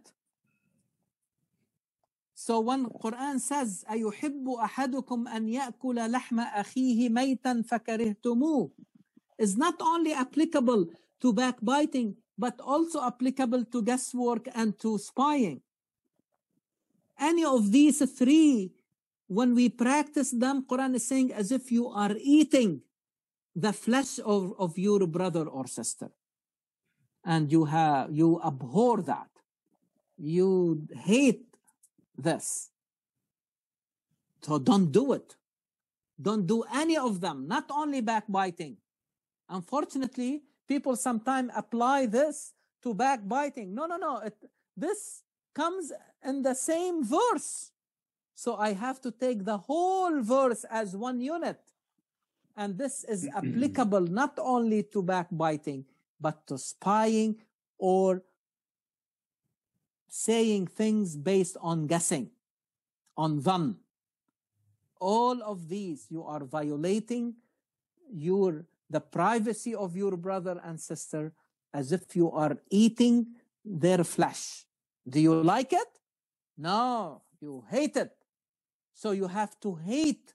So when Quran says, أَيُحِبُّ أَحَدُكُمْ أَنْ يَأْكُلَ لَحْمَ أَخِيهِ مَيْتًا فَكَرِهْتُمُوهُ, is not only applicable to backbiting, but also applicable to guesswork and to spying. Any of these three, when we practice them, Quran is saying as if you are eating the flesh of your brother or sister. And you abhor that. You hate this. So don't do it. Don't do any of them, not only backbiting. Unfortunately, people sometimes apply this to backbiting. No. This comes in the same verse. So I have to take the whole verse as one unit. And this is applicable not only to backbiting, but to spying or saying things based on guessing, on them. All of these, you are violating the privacy of your brother and sister as if you are eating their flesh. Do you like it? No, you hate it. So you have to hate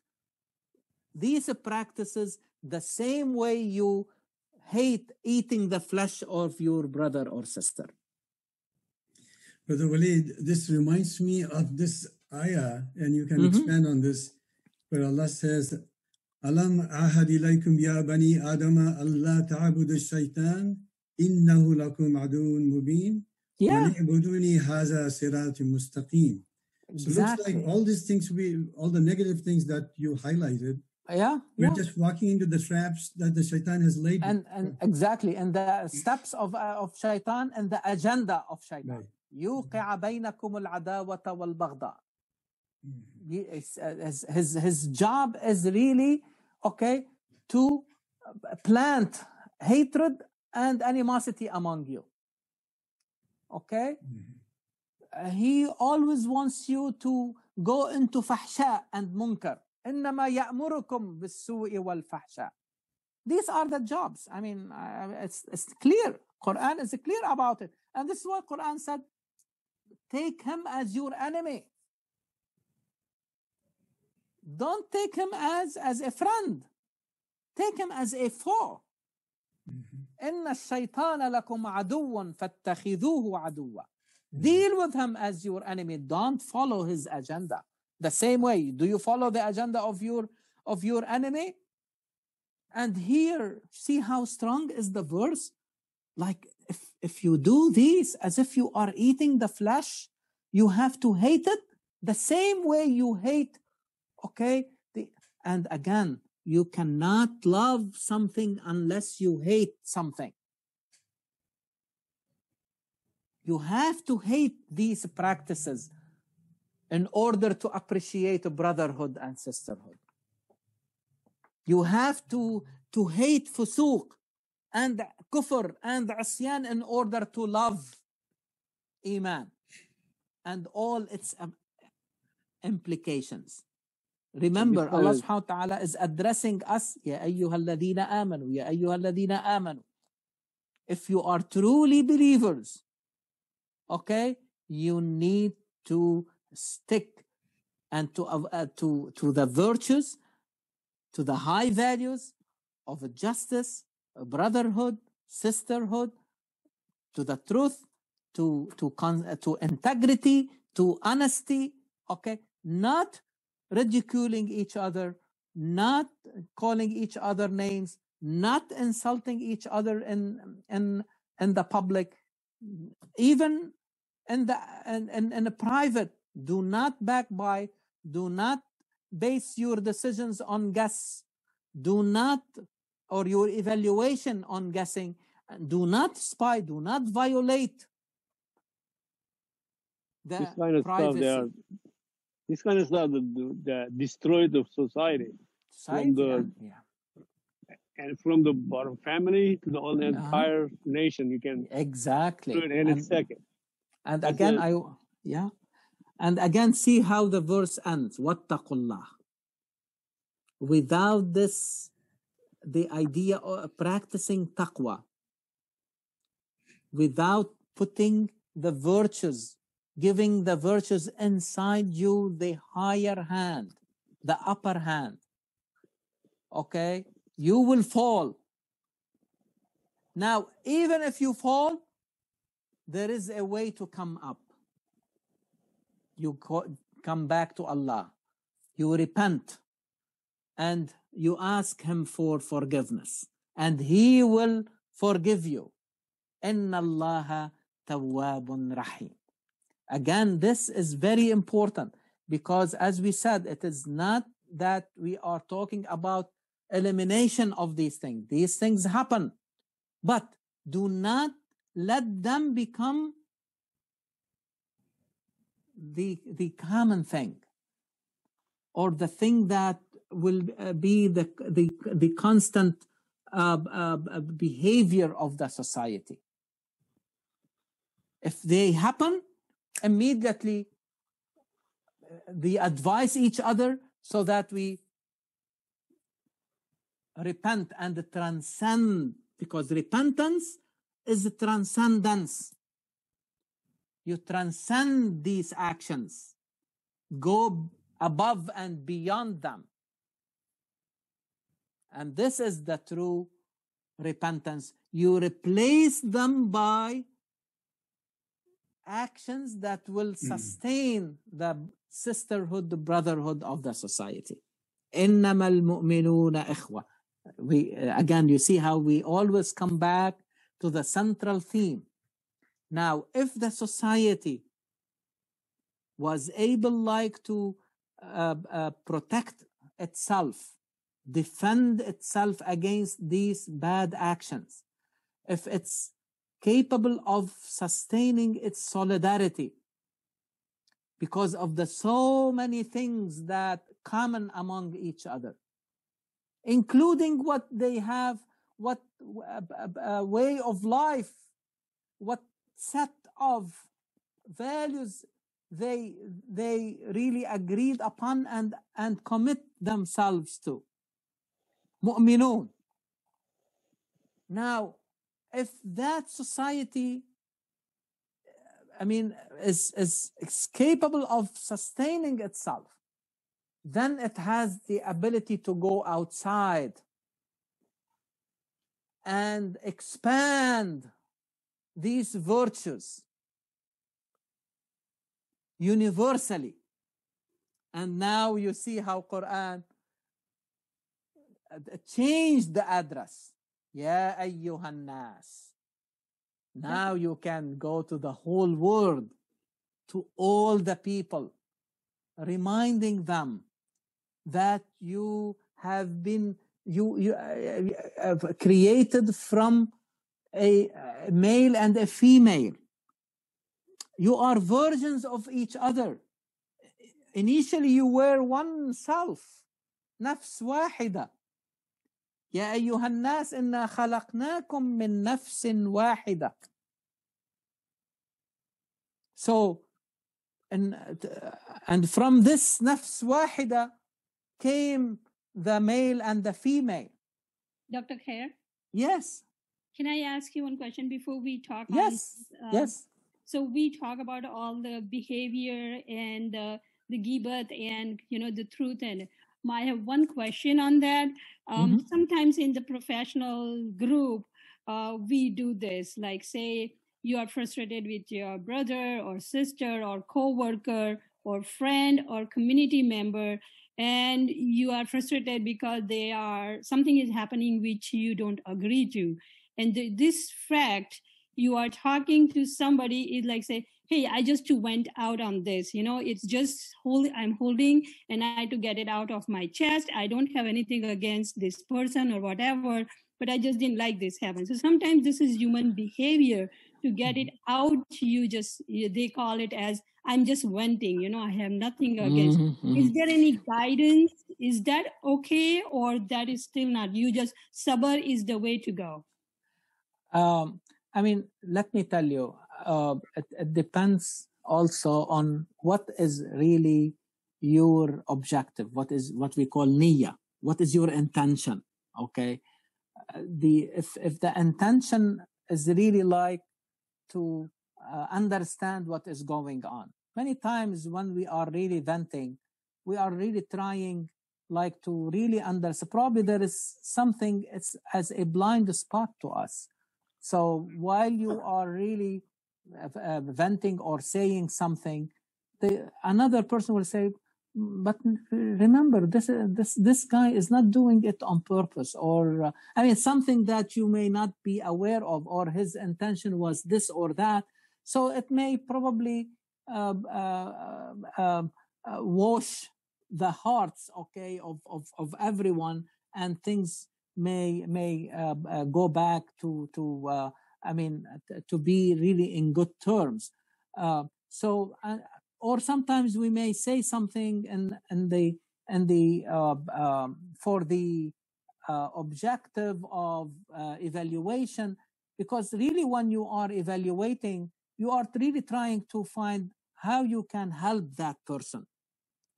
these practices the same way you hate eating the flesh of your brother or sister. Brother Walid, this reminds me of this ayah, and you can expand on this, where Allah says, Alam ahad ilaykum ya bani Adama Allah ta'budu shaytan innahu lakum aduun mubin wa ni'buduni haza siratum mustaqim. So it looks like all these things, all the negative things that you highlighted, we're just walking into the traps that the shaitan has laid. And exactly, and the steps of shaitan and the agenda of shaitan. يُوقِعَ بَيْنَكُمُ الْعَدَاوَةَ وَالْبَغْضَاءَ. His job is really, okay, to plant hatred and animosity among you. Okay? He always wants you to go into fahsha and munkar. إنما يأمركم بالسوء والفحشاء. These are the jobs. I mean, it's clear. Quran is clear about it. And this is what Quran said. Take him as your enemy. Don't take him as a friend. Take him as a foe. إن الشيطان لكم عدو فاتخذوه عدوا. Deal with him as your enemy. Don't follow his agenda. The same way, do you follow the agenda of your enemy? And here, see how strong is the verse? Like, if you do this as if you are eating the flesh, you have to hate it the same way you hate, okay? And again, you cannot love something unless you hate something. You have to hate these practices in order to appreciate brotherhood and sisterhood. You have to hate fusuq and kufr and asyan in order to love iman and all its implications. Remember, Allah subhanahu wa ta'ala is addressing us, Ya ayyuhalladhina amanu, Ya ayyuhalladhina amanu. If you are truly believers, okay, you need to stick and to the virtues, to the high values of justice, brotherhood, sisterhood, to the truth, to integrity, to honesty, okay? Not ridiculing each other, not calling each other names, not insulting each other in the public, even in the private. Do not backbite. Do not base your decisions on guess. Do not, or your evaluation on guessing. Do not spy. Do not violate the this kind of privacy. Stuff. This kind of stuff that destroyed the society. And from the bottom family to the whole entire nation, you can exactly do it in a second. And again, and again, see how the verse ends. Wattaqullah. Without this, the idea of practicing taqwa, without putting the virtues, giving the virtues inside you the higher hand, the upper hand, okay, you will fall. Now, even if you fall, there is a way to come up. You come back to Allah. You repent. And you ask Him for forgiveness. And He will forgive you. Inna Allaha tawwabun rahim. Again, this is very important. Because as we said, it is not that we are talking about elimination of these things. These things happen. But do not let them become the common thing, or the thing that will be the constant behavior of the society. If they happen, immediately we advise each other so that we repent and transcend, because repentance is transcendence. You transcend these actions, go above and beyond them. And this is the true repentance. You replace them by actions that will sustain the sisterhood, the brotherhood of the society. إِنَّمَا الْمُؤْمِنُونَ إِخْوَةٌ. Again, you see how we always come back to the central theme. Now, if the society was able to protect itself, defend itself against these bad actions, if it's capable of sustaining its solidarity because of the so many things that common among each other, including what they have, what way of life, what set of values they really agreed upon and commit themselves to. Mu'minun. Now, if that society, I mean, is capable of sustaining itself, then it has the ability to go outside and expand these virtues universally. And now you see how Quran changed the address. Ya ayyuhan nas. Now you can go to the whole world, to all the people, reminding them that you have been created from a male and a female. You are versions of each other. Initially you were one self, نفس واحدة. يا أيها الناس إنا خلقناكم من نفس واحدة. So, and from this نفس واحدة came the male and the female. Dr. Khayr? Yes. Can I ask you one question before we talk? Yes, yes. So we talk about all the behavior and the ghibat and, the truth. And I have one question on that. Sometimes in the professional group, we do this, like say you are frustrated with your brother or sister or co-worker or friend or community member, and you are frustrated because something is happening which you don't agree to. And this fact, you are talking to somebody, is like say, hey, I just went out on this, it's just I'm holding and I had to get it out of my chest. I don't have anything against this person or whatever, but I just didn't like this happen. So sometimes this is human behavior to get it out. They call it as, I'm just venting, I have nothing against. Is there any guidance? Is that okay? Or that is still not? You just, sabr is the way to go. I mean, let me tell you, it depends also on what is really your objective, what we call niyyah, what is your intention, okay? If the intention is really like to understand what is going on. Many times when we are really venting, we are really trying like to really understand. Probably there is something, it's as a blind spot to us. So while you are really venting or saying something, another person will say, but remember, this guy is not doing it on purpose, or I mean, something that you may not be aware of, or his intention was this or that. So it may probably wash the hearts, okay, of everyone, and things may go back to be really in good terms. Or sometimes we may say something for the objective of evaluation, because really when you are evaluating, you are really trying to find how you can help that person,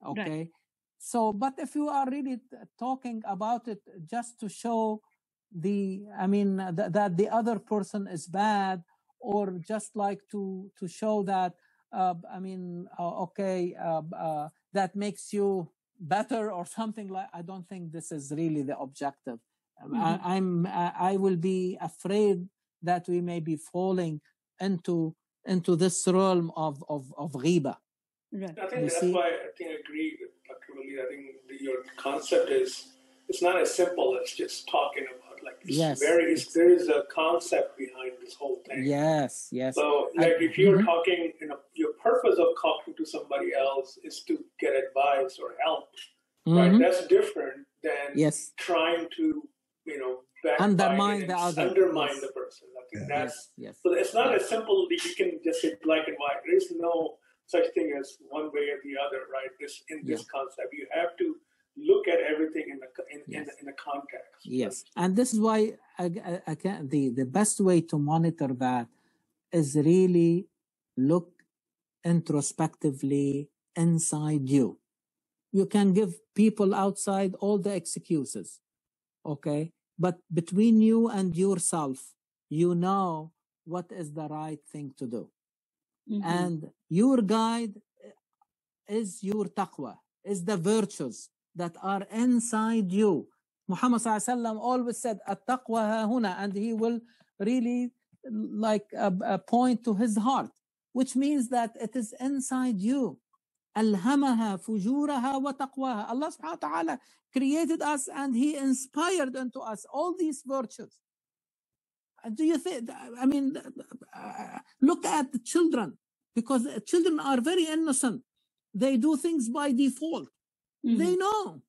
okay? Right. So, but if you are really talking about it just to show that the other person is bad, or just like to show that, that makes you better or something like, I don't think this is really the objective. I will be afraid that we may be falling into this realm of ghiba. Right. I think that's why I agree with Dr. Walid. I think your concept it's not as simple as just talking about. Like, there is a concept behind this whole thing. Yes. So, like, if you're talking, your purpose of talking to somebody else is to get advice or help, right? That's different than trying to, undermine the other, undermine the person. I think that's so. It's not as simple that you can just say black and white. There is no such thing as one way or the other, right? In this concept, you have to look at everything in the context. Yes, and this is why the best way to monitor that is really look introspectively inside you. You can give people outside all the excuses, okay? But between you and yourself, you know what is the right thing to do. And your guide is your taqwa, is the virtues that are inside you. Muhammad ﷺ always said, at-taqwa ha huna, and he will really like point to his heart, which means that it is inside you. Alhamaha fujuraha wa taqwaha. Allah subhanahu wa ta'ala created us and he inspired into us all these virtues. Do you think, I mean, look at the children, because children are very innocent. They do things by default. They know,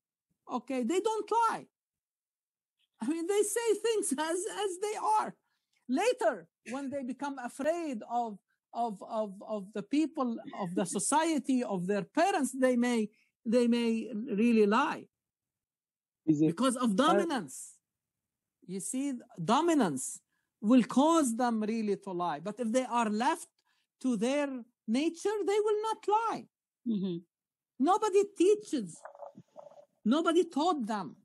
okay, they don't lie. I mean, they say things as they are. Later, when they become afraid of the people, of the society, of their parents, they may really lie because of dominance. You see, dominance will cause them really to lie. But if they are left to their nature, they will not lie. Nobody teaches. Nobody taught them.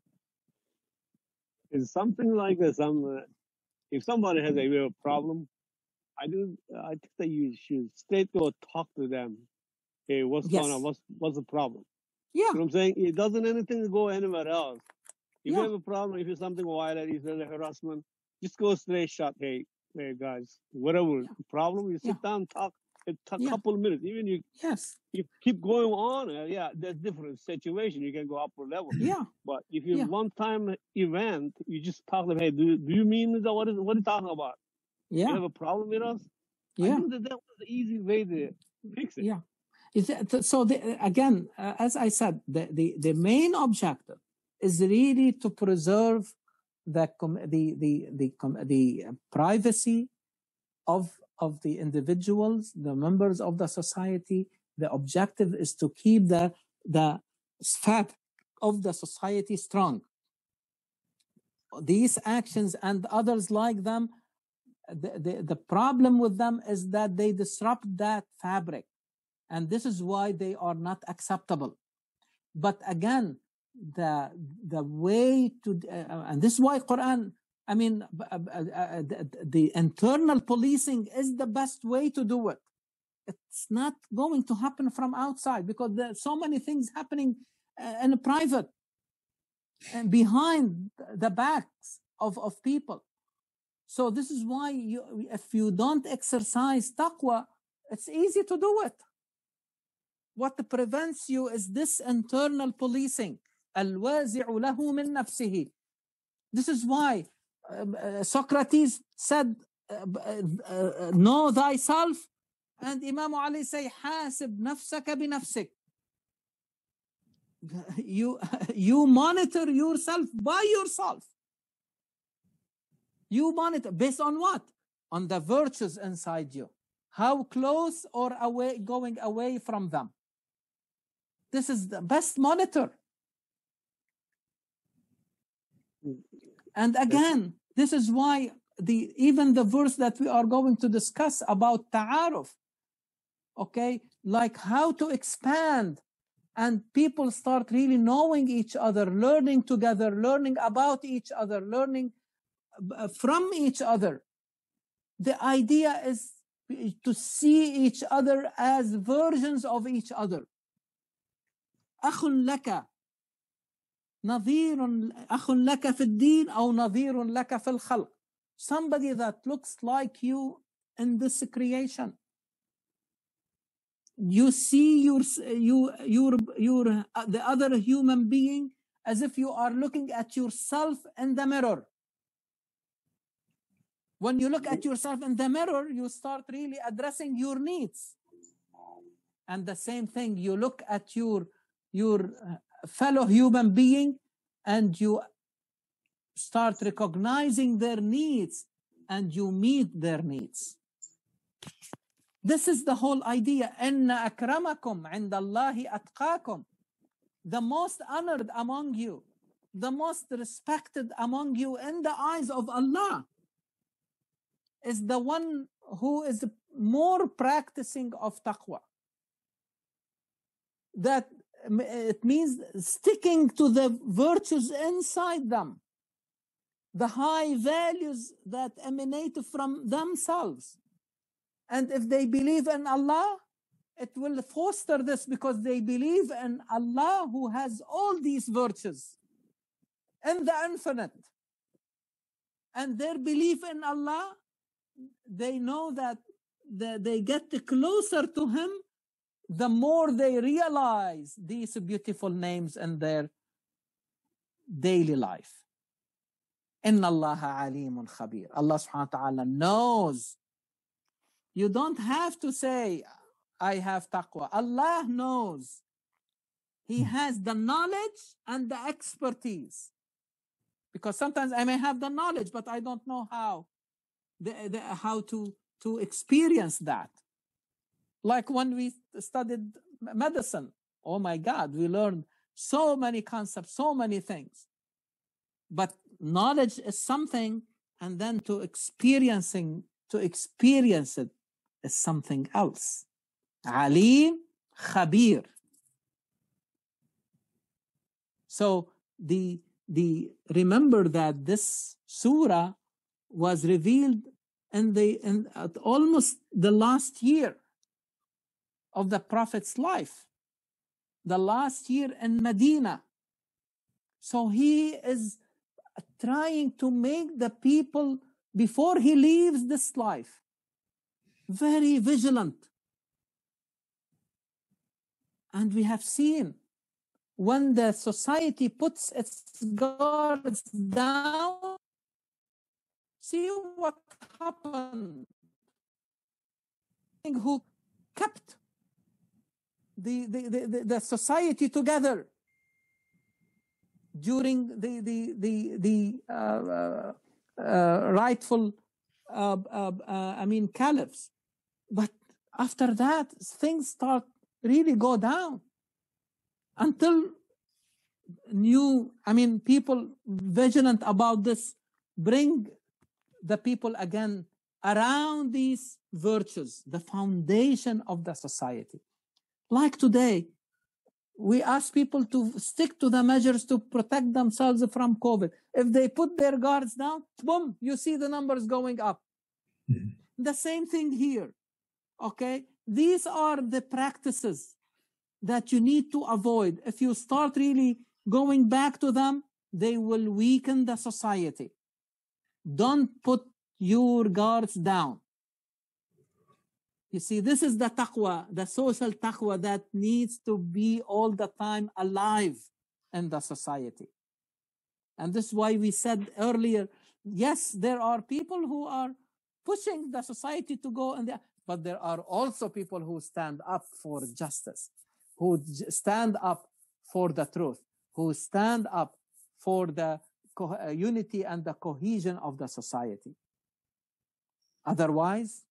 It's something like this. If somebody has a real problem, I think that you should straight go talk to them. Hey, what's going on? What's the problem? Yeah. You know what I'm saying? It doesn't anything go anywhere else. If you have a problem, if it's something violent, if there's a harassment, just go straight shot. Hey guys, whatever problem, you sit down, talk a couple of minutes. Even you keep going on. There's different situation. You can go upper level. Yeah. But if you one-time event, you just talk to them. Hey, do you mean that? What are you talking about? Yeah. You have a problem with us? Yeah. I think that was the easy way to fix it. Yeah. So again, as I said, the main objective is really to preserve the privacy of the individuals, the members of the society. The objective is to keep the fabric of the society strong. These actions and others like them, the problem with them is that they disrupt that fabric, and this is why they are not acceptable. But again, the way to and this is why Quran, I mean, the internal policing is the best way to do it. It's not going to happen from outside, because there's so many things happening in private and behind the backs of people. So this is why if you don't exercise taqwa, it's easy to do it. What prevents you is this internal policing. الوازع له من نفسه. This is why Socrates said, know thyself, and Imam Ali say, حاسب نفسك بنفسك. You monitor yourself by yourself. You monitor based on what? On the virtues inside you. How close or away, going away from them. This is the best monitor. And again, this is why even the verse that we are going to discuss about ta'aruf, okay, like how to expand and people start really knowing each other, learning together, learning about each other, learning from each other. The idea is to see each other as versions of each other. أخ لك نظير أخ لك في الدين أو نظير لك في الخلق. Somebody that looks like you in this creation. You see the other human being as if you are looking at yourself in the mirror. When you look at yourself in the mirror, you start really addressing your needs. And the same thing, you look at your fellow human being and you start recognizing their needs and you meet their needs. This is the whole idea. إِنَّ أَكْرَمَكُمْ عِنْدَ اللَّهِ أَتْقَاكُمْ. the most honored among you, the most respected among you in the eyes of Allah is the one who is more practicing of taqwa. That it means sticking to the virtues inside them, the high values that emanate from themselves. And if they believe in Allah, it will foster this because they believe in Allah who has all these virtues in the infinite. And their belief in Allah, they know that they get closer to Him the more they realize these beautiful names in their daily life. Inna Allaha alimun khabir. Allah subhanahu wa ta'ala knows. You don't have to say, I have taqwa. Allah knows. He has the knowledge and the expertise. Because sometimes I may have the knowledge, but I don't know how to experience that. Like when we studied medicine, oh my God, we learned so many concepts, so many things. But knowledge is something, and then to experience it is something else. Alim, Khabir. So remember that this surah was revealed in almost the last year of the Prophet's life, the last year in Medina. So he is trying to make the people, before he leaves this life, very vigilant. And we have seen when the society puts its guards down, see what happened. Who kept the society together during the rightful caliphs. But after that, things start really go down until people vigilant about this bring the people again around these virtues, the foundation of the society. Like today, we ask people to stick to the measures to protect themselves from COVID. If they put their guards down, boom, you see the numbers going up. Mm-hmm. The same thing here, okay? These are the practices that you need to avoid. If you start really going back to them, they will weaken the society. Don't put your guards down. You see, this is the taqwa, the social taqwa that needs to be all the time alive in the society. And this is why we said earlier, yes, there are people who are pushing the society to go, but there are also people who stand up for justice, who stand up for the truth, who stand up for the unity and the cohesion of the society. Otherwise,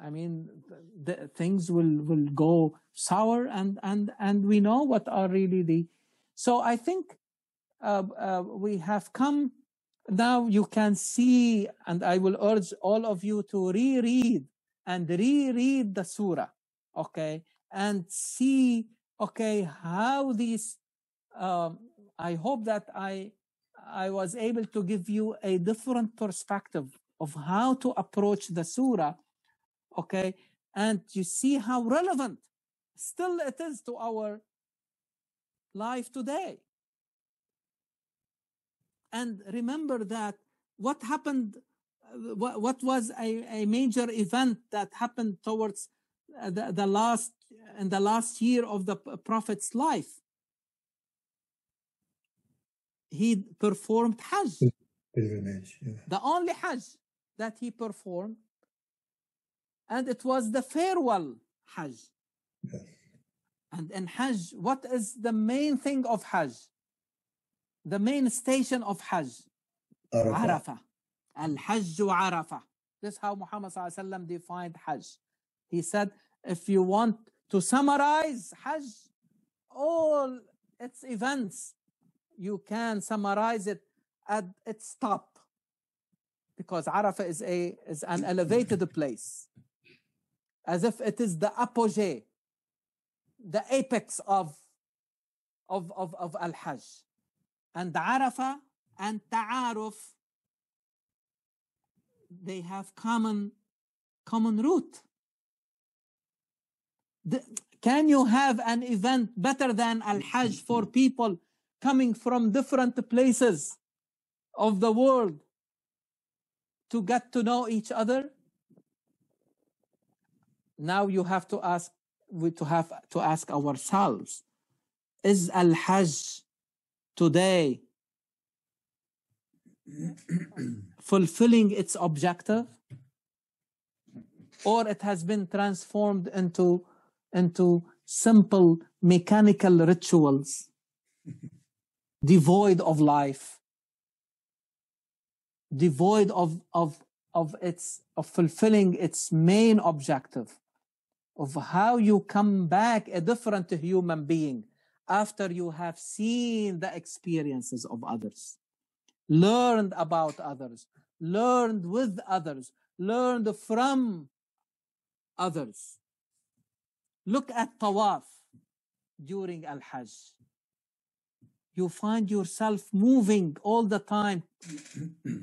the things will go sour, and we know what are really So I think we have come now. You can see, and I will urge all of you to reread the surah, okay, and see, okay, how these. I hope that I was able to give you a different perspective of how to approach the surah. Okay, and you see how relevant still it is to our life today. And remember that what happened, what was a major event that happened towards the last year of the Prophet's life. He performed Hajj, pilgrimage, yeah. The only Hajj that he performed. And it was the farewell Hajj. Yes. And in Hajj, what is the main thing of Hajj? The main station of Hajj? Arafah. Al-Hajj Arafah. This is how Muhammad ﷺ defined Hajj. He said, if you want to summarize Hajj, all its events, you can summarize it at its top, because Arafah is an elevated place, as if it is the apogee, the apex of Al-Hajj. And Arafah and Ta'aruf, they have common root. Can you have an event better than Al-Hajj for people coming from different places of the world to get to know each other? Now you have to ask, ourselves, is Al-Hajj today fulfilling its objective, or it has been transformed into simple mechanical rituals devoid of life, devoid of fulfilling its main objective of how you come back a different human being after you have seen the experiences of others, learned about others, learned with others, learned from others. Look at Tawaf during Al-Hajj. You find yourself moving all the time,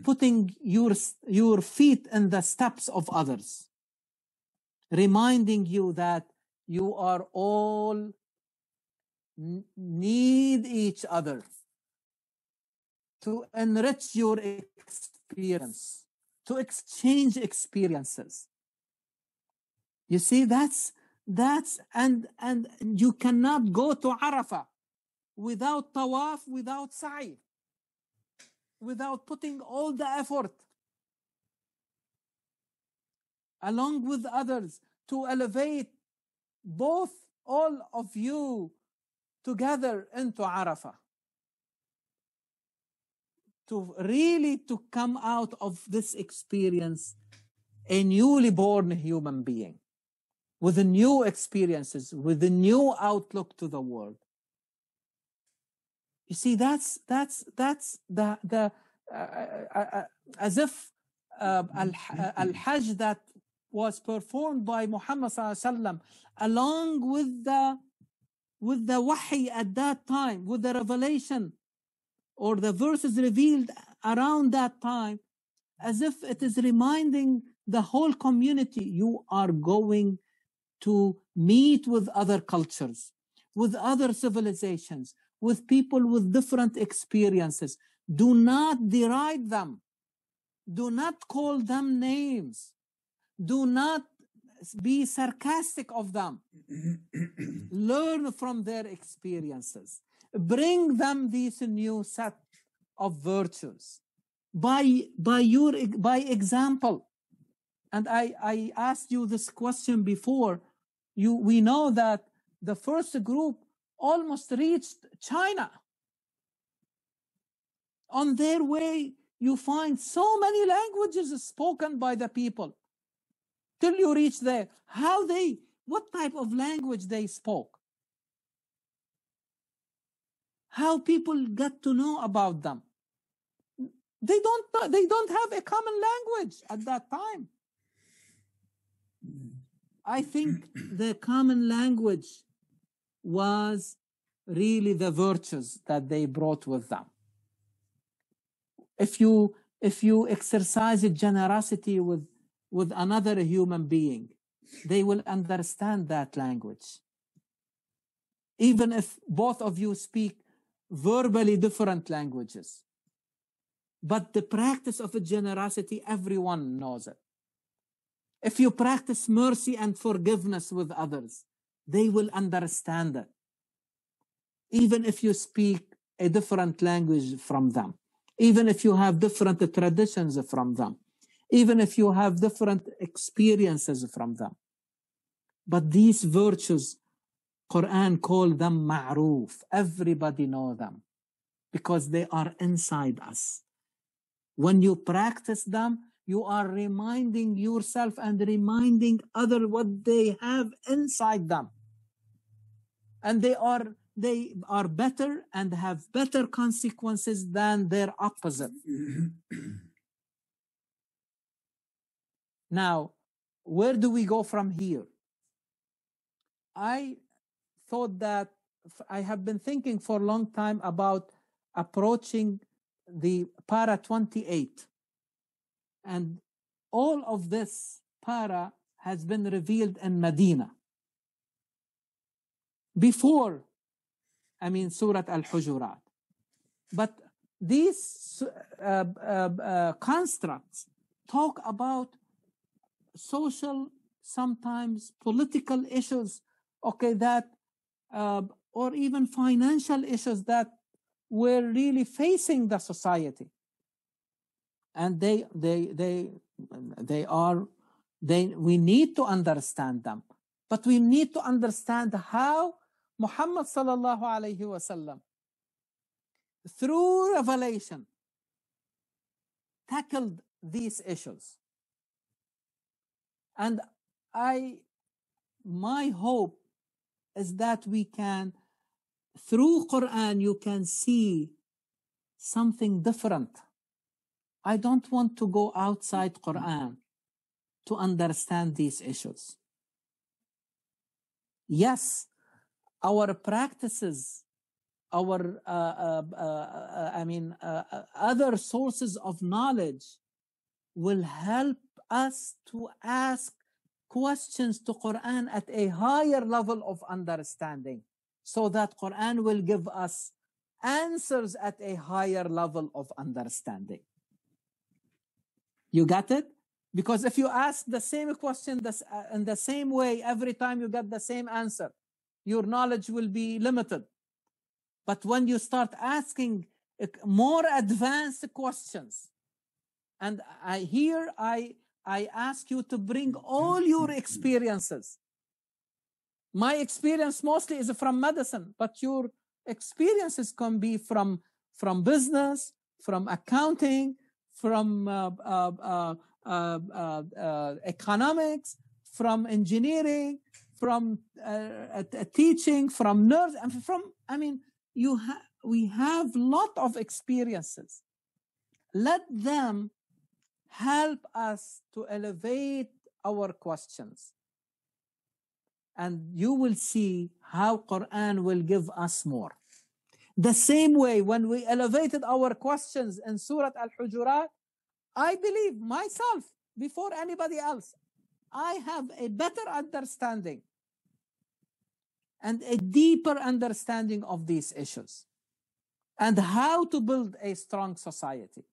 putting your feet in the steps of others, reminding you that you are all need each other to enrich your experience, to exchange experiences. You see, and you cannot go to Arafah without Tawaf, without Sa'i, without putting all the effort along with others to elevate all of you together into Arafah, to really come out of this experience a newly born human being with new experiences, with a new outlook to the world. You see, that's the as if Al-Hajj that was performed by Muhammad ﷺ, along with the wahi at that time, with the revelation or the verses revealed around that time, as if it is reminding the whole community, you are going to meet with other cultures, with other civilizations, with people with different experiences. Do not deride them. Do not call them names. Do not be sarcastic of them. Learn from their experiences. Bring them this new set of virtues by example. And I asked you this question before. We know that the first group almost reached China. On their way, you find so many languages spoken by the people. Till you reach there, what type of language they spoke? How people get to know about them? They don't have a common language at that time. I think the common language was really the virtues that they brought with them. If you exercise generosity with another human being, they will understand that language. Even if both of you speak verbally different languages. But the practice of generosity, everyone knows it. If you practice mercy and forgiveness with others, they will understand it. Even if you speak a different language from them, even if you have different traditions from them, even if you have different experiences from them. But these virtues, Quran called them ma'roof. Everybody knows them because they are inside us. When you practice them, you are reminding yourself and reminding others what they have inside them. And they are they are better and have better consequences than their opposite. Now, where do we go from here? I thought that I have been thinking for a long time about approaching the para 28. And all of this para has been revealed in Medina. Before, Surah Al-Hujurat. But these constructs talk about social, sometimes political issues, okay, that, or even financial issues that were really facing the society. And we need to understand them. But we need to understand how Muhammad sallallahu alayhi wasallam, through revelation, tackled these issues. And my hope is that we can, through Quran, you can see something different. I don't want to go outside Quran to understand these issues. Yes, our practices, our other sources of knowledge will help us to ask questions to Quran at a higher level of understanding, so that Quran will give us answers at a higher level of understanding. You got it? Because if you ask the same question in the same way every time you get the same answer, your knowledge will be limited. But when you start asking more advanced questions, and I ask you to bring all your experiences. My experience mostly is from medicine, but your experiences can be from business, from accounting, from economics, from engineering, from teaching, from nurse, and we have a lot of experiences. Let them help us to elevate our questions. And you will see how Quran will give us more. The same way when we elevated our questions in Surah Al-Hujurat, I believe myself, before anybody else, I have a better understanding and a deeper understanding of these issues and how to build a strong society,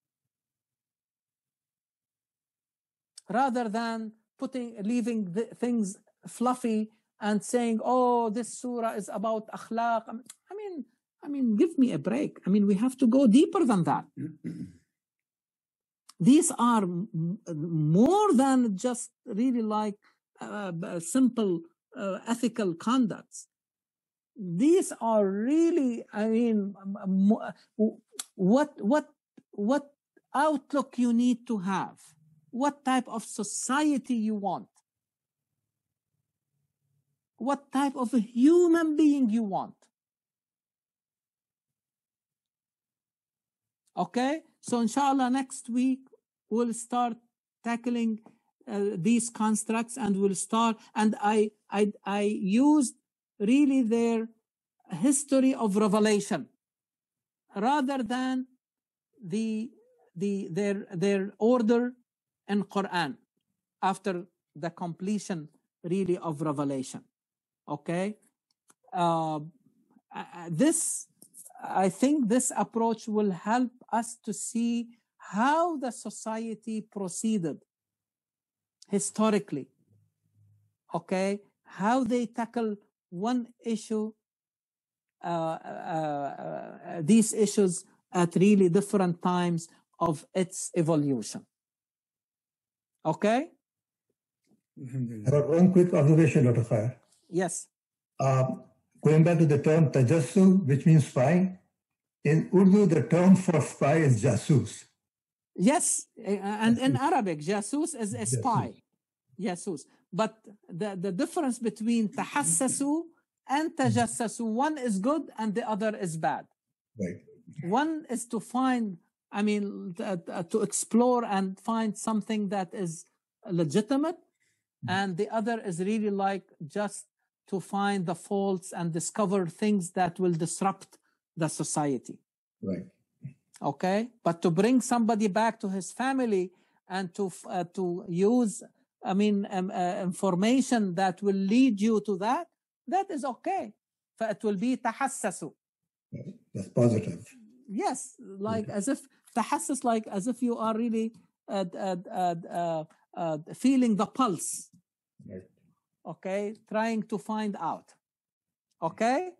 rather than leaving things fluffy and saying, oh, this surah is about akhlaq. Give me a break. We have to go deeper than that. These are more than just really like simple ethical conducts. These are really, what outlook you need to have, what type of society you want, what type of a human being you want. Okay, so inshallah next week we'll start tackling these constructs, and we'll start. And I used really their history of revelation rather than their order in Quran after the completion really of revelation. Okay, I think this approach will help us to see how the society proceeded historically. Okay, how they tackle one issue, these issues at really different times of its evolution. Okay? I got one quick observation, Dr. Khayr. Yes. Going back to the term tajassus, which means spy, in Urdu, the term for spy is jasus. Yes, and in Arabic, jasus is a spy. Jasus. But the difference between tahassasu and tajassasu. One is good and the other is bad. Right. One is to find, I mean, to explore and find something that is legitimate, and the other is really like just to find the faults and discover things that will disrupt the society. Right. Okay, but to bring somebody back to his family and to use, I mean, information that will lead you to that, that is okay. فit will be تحسسوا. That's positive. Yes, like as if تحسس, like as if you are really feeling the pulse. Right. Okay, trying to find out. Okay.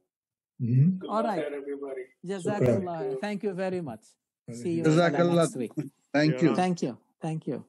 Mm-hmm. All right. Everybody. Jazakallah. Thank you very much. See you next week. Thank you. Thank you. Thank you.